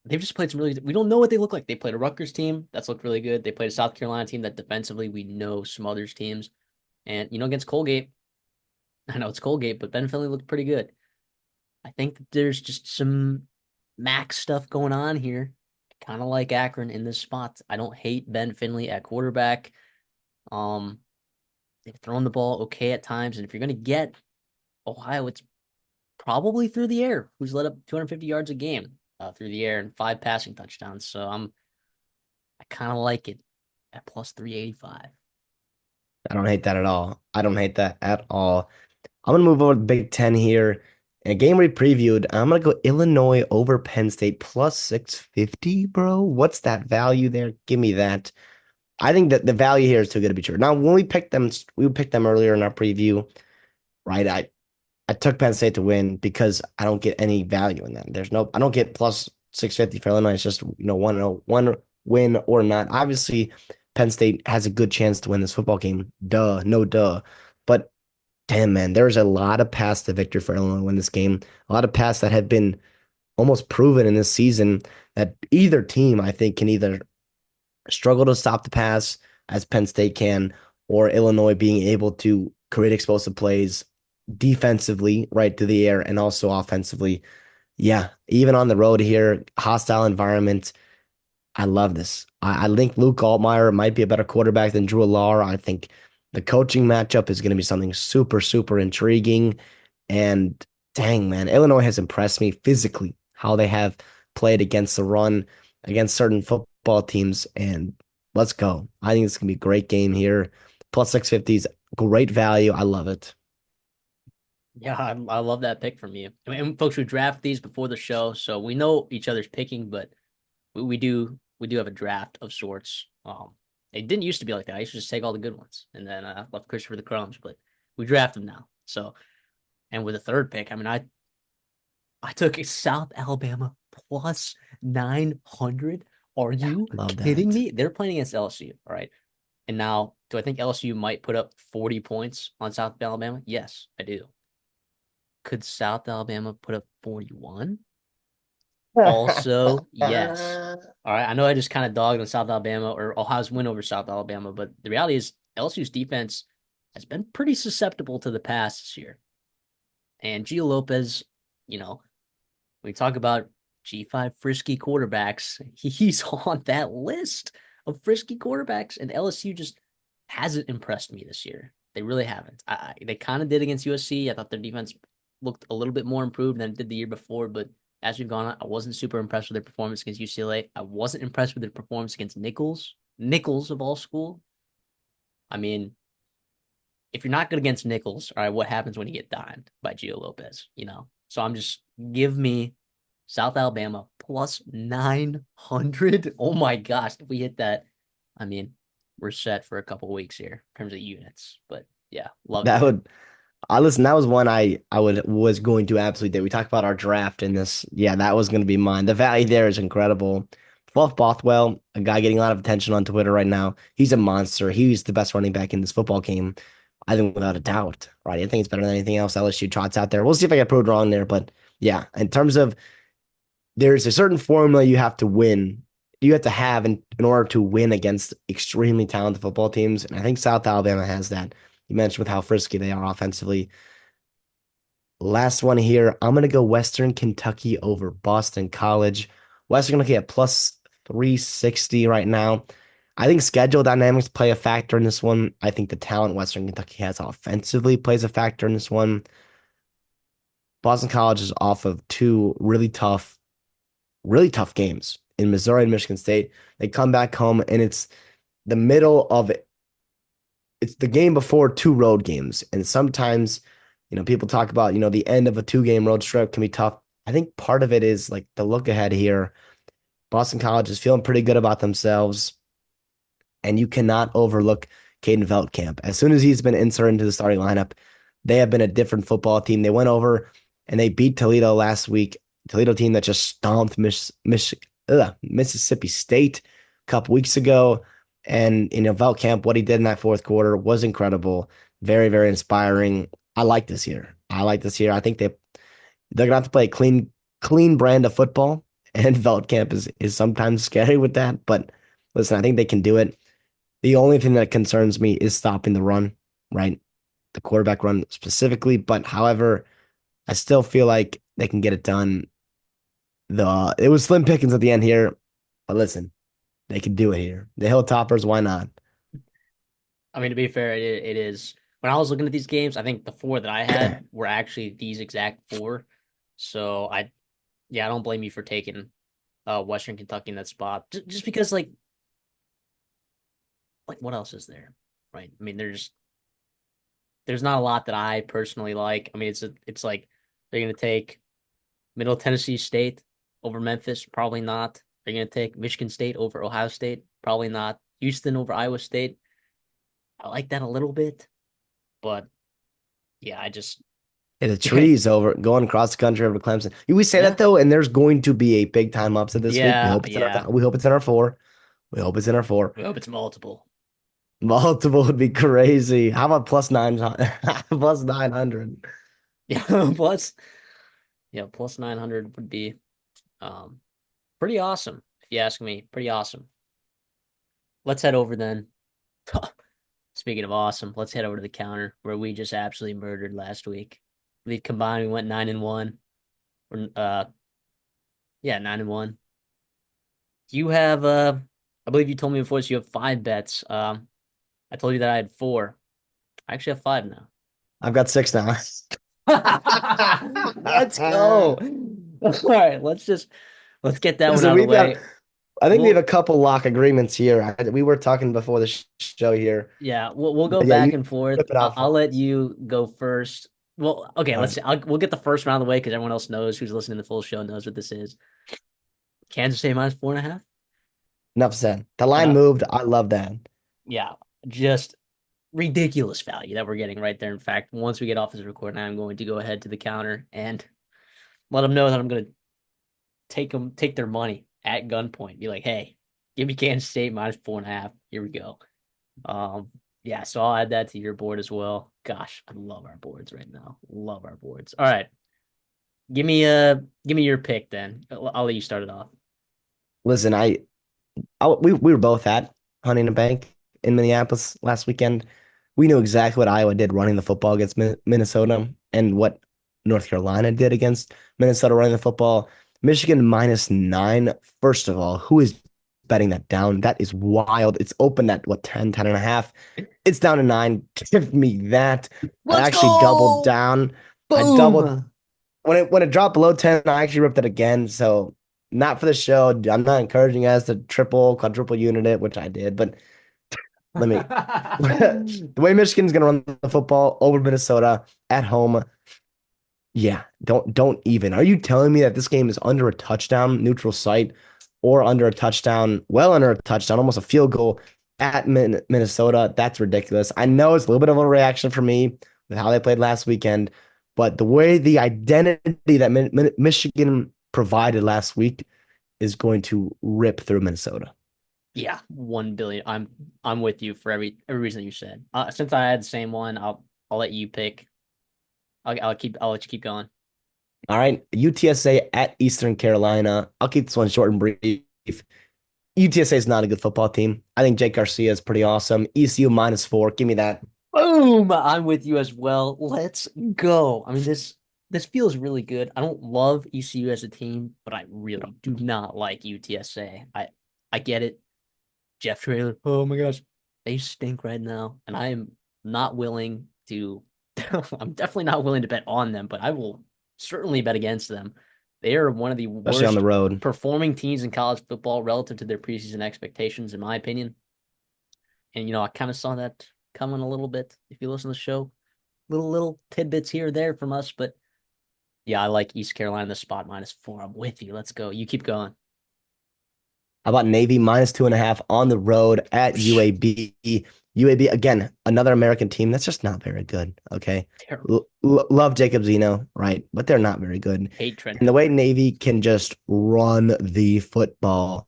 they've just played some really. We don't know what they look like. They played a Rutgers team that's looked really good. They played a South Carolina team that defensively we know smothers teams. And against Colgate, I know it's Colgate, but Ben Finley looked pretty good. I think that there's just some max stuff going on here. Kind of like Akron in this spot. I don't hate Ben Finley at quarterback. Um, they've thrown the ball okay at times, and if you're gonna get Ohio, it's probably through the air. Who's led up 250 yards a game through the air and 5 passing touchdowns. So I kind of like it at plus 385. I don't hate that at all. I don't hate that at all. I'm gonna move over to the Big Ten here. In a game we previewed, I'm gonna go Illinois over Penn State plus 650, bro. What's that value there? Give me that. I think that the value here is too good to be true. Now, when we picked them earlier in our preview, right? I took Penn State to win because I don't get any value in that. I don't get plus 650 for Illinois. It's just, one win or not. Obviously, Penn State has a good chance to win this football game. Duh, no duh. But damn, man, there's a lot of paths to victory for Illinois to win this game. A lot of paths that have been almost proven in this season that either team, I think, can either struggle to stop the pass as Penn State can, or Illinois being able to create explosive plays defensively, right to the air, and also offensively. Yeah, even on the road here, hostile environment. I love this. I think Luke Altmaier might be a better quarterback than Drew Lar. I think the coaching matchup is going to be something super, super intriguing. And dang, man, Illinois has impressed me physically, how they have played against the run, against certain football teams. And let's go. I think it's going to be a great game here. Plus 650s, great value. I love it. Yeah, I love that pick from you. And folks, we draft these before the show, so we know each other's picking, but we do have a draft of sorts. It didn't used to be like that. I used to just take all the good ones and then left Christopher the crumbs, but we draft them now. So, and with a third pick, I mean, I took a South Alabama plus 900. Are you Love kidding that. me? They're playing against LSU, all right? And now, do I think LSU might put up 40 points on South Alabama? Yes, I do. Could South Alabama put up 41? Also, yes. All right. I know I just kind of dogged on South Alabama or Ohio's win over South Alabama, but the reality is LSU's defense has been pretty susceptible to the pass this year. And Gio Lopez, you know, when we talk about G5 frisky quarterbacks, he's on that list of frisky quarterbacks, and LSU just hasn't impressed me this year. They really haven't. They kind of did against USC. I thought their defense looked a little bit more improved than it did the year before, but as we've gone on, I wasn't super impressed with their performance against UCLA. I wasn't impressed with their performance against Nichols. Nichols of all school. I mean, if you're not good against Nichols, all right, what happens when you get dimed by Gio Lopez? So I'm just give me South Alabama plus 900. Oh my gosh, if we hit that, I mean, we're set for a couple weeks here in terms of units. But yeah, love it, That man. would I listen, that was one I was going to absolutely do. We talked about our draft in this. Yeah, that was going to be mine. The value there is incredible. Fluff Bothwell, a guy getting a lot of attention on Twitter right now. He's a monster. He's the best running back in this football game. I think without a doubt, right? I think it's better than anything else LSU trots out there. We'll see if I get proved wrong there, but yeah, in terms of there's a certain formula you have to win, you have to have in order to win against extremely talented football teams, and I think South Alabama has that. You mentioned with how frisky they are offensively. Last one here. I'm going to go Western Kentucky over Boston College. Western Kentucky at plus 360 right now. I think schedule dynamics play a factor in this one. I think the talent Western Kentucky has offensively plays a factor in this one. Boston College is off of two really tough games in Missouri and Michigan State. They come back home and the middle of it. It's the game before two road games. And sometimes, people talk about, the end of a two-game road trip can be tough. I think part of it is like the look ahead here. Boston College is feeling pretty good about themselves, and you cannot overlook Caden Veltkamp. As soon as he's been inserted into the starting lineup, they have been a different football team. They went over and they beat Toledo last week. Toledo team that just stomped Mississippi State a couple weeks ago. And, Veltkamp, what he did in that fourth quarter was incredible. Very, very inspiring. I like this here. I think they're going to have to play a clean brand of football. and Veldkamp is sometimes scary with that. But listen, I think they can do it. The only thing that concerns me is stopping the run, right? The quarterback run specifically. But however, I still feel like they can get it done. It was slim pickings at the end here, but listen, they can do it here. The Hilltoppers, why not? I mean, to be fair, it is. When I was looking at these games, I think the four that I had were actually these exact four. So yeah, I don't blame you for taking Western Kentucky in that spot. Just because, like what else is there, right? I mean, there's not a lot that I personally like. I mean, it's like they're gonna take Middle Tennessee State over Memphis, probably not. They're gonna take Michigan State over Ohio State, probably not. Houston over Iowa State. I like that a little bit, but yeah, I just And the trees over going across the country over to Clemson. We say that yeah, though, and there's going to be a big time upset this week. We yeah, hope it's in our yeah. time. We hope it's in our four. We hope it's in our four. We hope it's multiple. Multiple would be crazy. How about plus nine plus 900? Yeah, plus plus 900 would be um pretty awesome if you ask me. Pretty awesome. Let's head over then. Speaking of awesome, let's head over to the counter where we just absolutely murdered last week. We combined, we went 9-1. Yeah, 9-1. You have I believe you told me before, so you have five bets. I told you that I had four. I actually have five now. I've got six now. Let's go. All right, let's get that one Listen, out of the we've got. way. I think we have a We'll couple lock agreements here. We were talking before the show here. Yeah, we'll go But yeah, back you and forth. whip it out I'll for let us. you go first. Well, okay, All let's right. see. We'll get the first round of the way because everyone else knows who's listening to the full show knows what this is. Kansas State minus 4.5. Enough said. The And line moved. I love that. yeah, just ridiculous value that we're getting right there. In fact, once we get off this recording, I'm going to go ahead to the counter and let them know that I'm going to take their money at gunpoint. Be like, hey, give me Kansas State minus 4.5. Here we go. Um, yeah, so I'll add that to your board as well. Gosh, I love our boards right now. Love our boards. All right. Give me your pick then. I'll let you start it off. Listen, we were both at Huntington Bank in Minneapolis last weekend. We knew exactly what Iowa did running the football against Minnesota and what North Carolina did against Minnesota running the football. Michigan minus 9. First of all, who is betting that down? That is wild. It's open at what, 10, 10 and a half. It's down to 9. Give me that. I Let's actually doubled go. down. I doubled Boom. when it dropped below 10, I actually ripped it again. So not for the show. I'm not encouraging you guys to triple, quadruple unit it, which I did, but let me the way Michigan's gonna run the football over Minnesota at home. Yeah, don't even. Are you telling me that this game is under a touchdown, neutral site, or under a touchdown, well under a touchdown, almost a field goal at Minnesota? That's ridiculous. I know it's a little bit of a reaction for me with how they played last weekend, but the way the identity that Michigan provided last week is going to rip through Minnesota. Yeah, 1 billion. I'm with you for every reason you said. Since I had the same one, I'll let you pick. I'll let you keep going. All right, UTSA at Eastern Carolina. I'll keep this one short and brief. UTSA is not a good football team. I think Jake Garcia is pretty awesome. ECU minus 4. Give me that. Boom! I'm with you as well. Let's go. I mean, this feels really good. I don't love ECU as a team, but I really do not like UTSA. I get it. Jeff Traylor. Oh my gosh, they stink right now, and I am not willing to. I'm definitely not willing to bet on them, but I will certainly bet against them. They are one of the Especially on the worst road. performing teams in college football relative to their preseason expectations, in my opinion. And I kind of saw that coming a little bit. If you listen to the show, little tidbits here or there from us, but yeah, I like East Carolina in the spot minus 4. I'm with you. Let's go. You keep going. How about Navy minus 2.5 on the road at UAB? UAB, again, another American team that's just not very good. Okay. Terrible. Love Jacob Zeno, right? But they're not very good. Hate Trent And the way Dilfer. Navy can just run the football,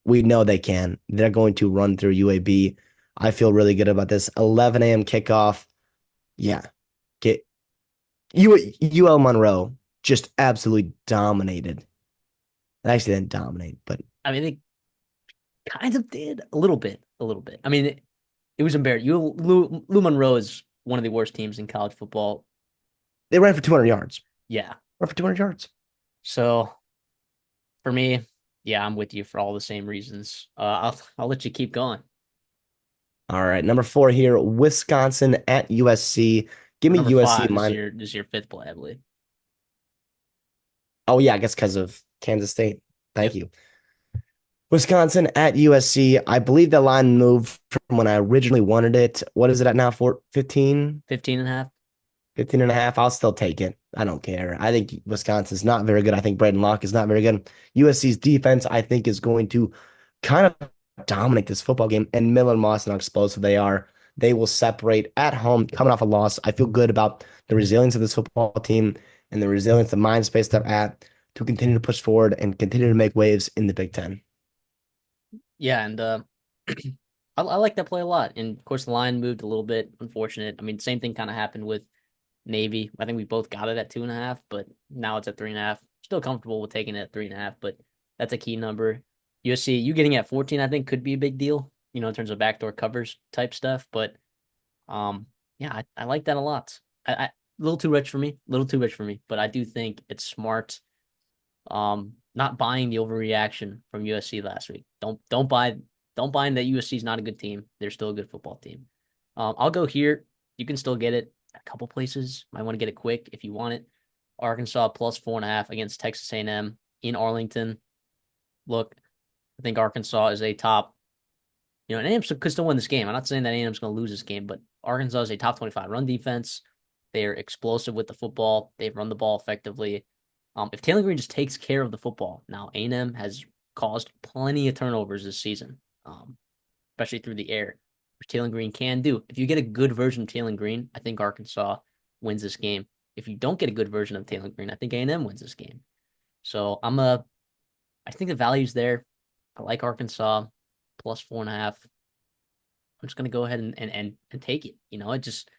we know they can. They're going to run through UAB. I feel really good about this. 11 a.m. kickoff. Yeah. Get UL Monroe just absolutely dominated They actually didn't dominate, but I mean, they kind of did a little bit, a little bit. I mean, it was embarrassing. Lou Monroe is one of the worst teams in college football. they ran for 200 yards. Yeah. Ran for 200 yards. So for me, yeah, I'm with you for all the same reasons. I'll let you keep going. All right, number four here, Wisconsin at USC. Give Or me number USC five is minus. your fifth play, I believe. Oh yeah, I guess because of Kansas State. Thank Yep. you. Wisconsin at USC. I believe the line moved from when I originally wanted it. What is it at now? For 15? 15 and a half. 15 and a half. I'll still take it. I don't care. I think Wisconsin's not very good. I think Braden Locke is not very good. USC's defense, I think, is going to kind of dominate this football game. And Miller and Moss and how explosive they are. They will separate at home, coming off a loss. I feel good about the resilience of this football team and the resilience, the mind space they're at to continue to push forward and continue to make waves in the Big Ten. Yeah, and I like that play a lot. And of course, the line moved a little bit. Unfortunate. I mean, same thing kind of happened with Navy. I think we both got it at 2.5, but now it's at 3.5. Still comfortable with taking it at 3.5, but that's a key number. USC, you getting at 14, I think could be a big deal, in terms of backdoor covers type stuff. But yeah, I like that a lot. A little too rich for me, a little too rich for me, but I do think it's smart. Not buying the overreaction from USC last week. Don't buy in that USC is not a good team. They're still a good football team. I'll go here. You can still get it a couple places. Might want to get it quick if you want it. Arkansas plus 4.5 against Texas A&M in Arlington. Look, I think Arkansas is a top. And A&M could still win this game. I'm not saying that A&M is going to lose this game, but Arkansas is a top 25 run defense. They're explosive with the football. They've run the ball effectively. If Taylor Green just takes care of the football, now A&M has caused plenty of turnovers this season, especially through the air, which Taylor Green can do. If you get a good version of Taylor Green, I think Arkansas wins this game. If you don't get a good version of Taylor Green, I think A&M wins this game. So I think the value's there. I like Arkansas plus 4.5. I'm just gonna go ahead and take it. It just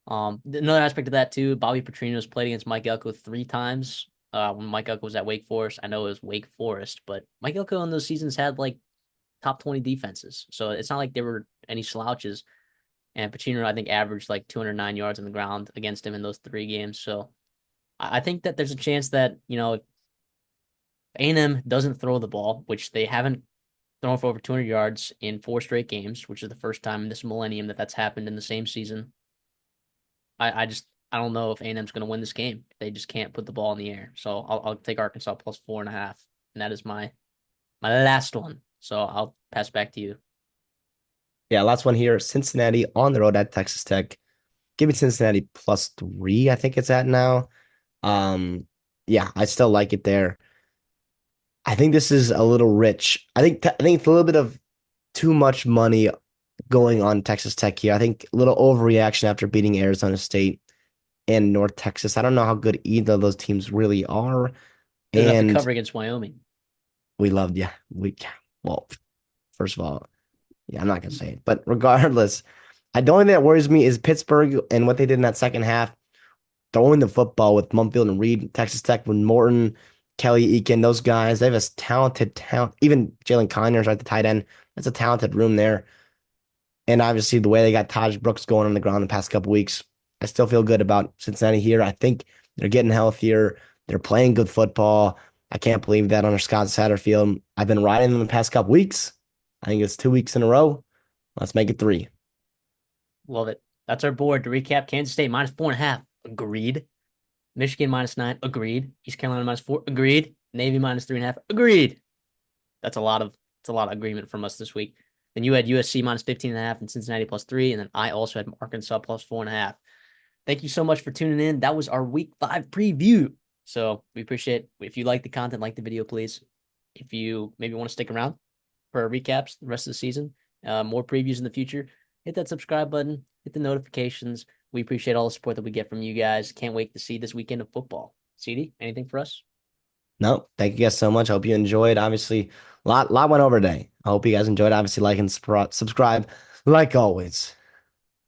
another aspect of that too. Bobby Petrino's played against Mike Elko 3 times. When Mike Elko was at Wake Forest, I know it was Wake Forest, but Mike Elko in those seasons had like top 20 defenses, so it's not like there were any slouches. And Petrino, I think, averaged like 209 yards on the ground against him in those 3 games. So I think that there's a chance that if A&M doesn't throw the ball, which they haven't thrown for over 200 yards in 4 straight games, which is the first time in this millennium that that's happened in the same season. I don't know if A&M's going to win this game. They just can't put the ball in the air. So I'll take Arkansas plus 4.5, and that is my last one. So I'll pass back to you. Yeah, last one here. Cincinnati on the road at Texas Tech. Give me Cincinnati plus 3, I think it's at now. Um, yeah, I still like it there. I think this is a little rich. I think it's a little bit of too much money going on Texas Tech here. I think a little overreaction after beating Arizona State and North Texas. I don't know how good either of those teams really are. Good enough to And cover against Wyoming. we loved, yeah, well, first of all, yeah, I'm not gonna say it, but regardless, the only thing that worries me is Pittsburgh and what they did in that second half, throwing the football with Mumfield and Reed, Texas Tech with Morton, Kelly Eakin, those guys. They have a talented talent. Even Jalen Conyers at the tight end. That's a talented room there. And obviously, the way they got Taj Brooks going on the ground the past couple weeks, I still feel good about Cincinnati here. I think they're getting healthier. They're playing good football. I can't believe that under Scott Satterfield. I've been riding them the past couple weeks. I think it's 2 weeks in a row. Let's make it 3. Love it. That's our board. To recap, Kansas State minus 4.5. Agreed. Michigan minus 9. Agreed. East Carolina minus 4. Agreed. Navy minus 3.5. Agreed. That's a lot of agreement from us this week. Then you had USC minus 15.5 and Cincinnati plus 3. And then I also had Arkansas plus 4.5. Thank you so much for tuning in. That was our week 5 preview. So we appreciate if you like the content, like the video, please. If you maybe want to stick around for our recaps the rest of the season, more previews in the future, hit that subscribe button, hit the notifications. We appreciate all the support that we get from you guys. Can't wait to see this weekend of football. CD, anything for us? No, thank you guys so much. I hope you enjoyed. Obviously, lot went over today. I hope you guys enjoyed. Obviously, like and subscribe like always.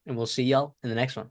And we'll see y'all in the next one.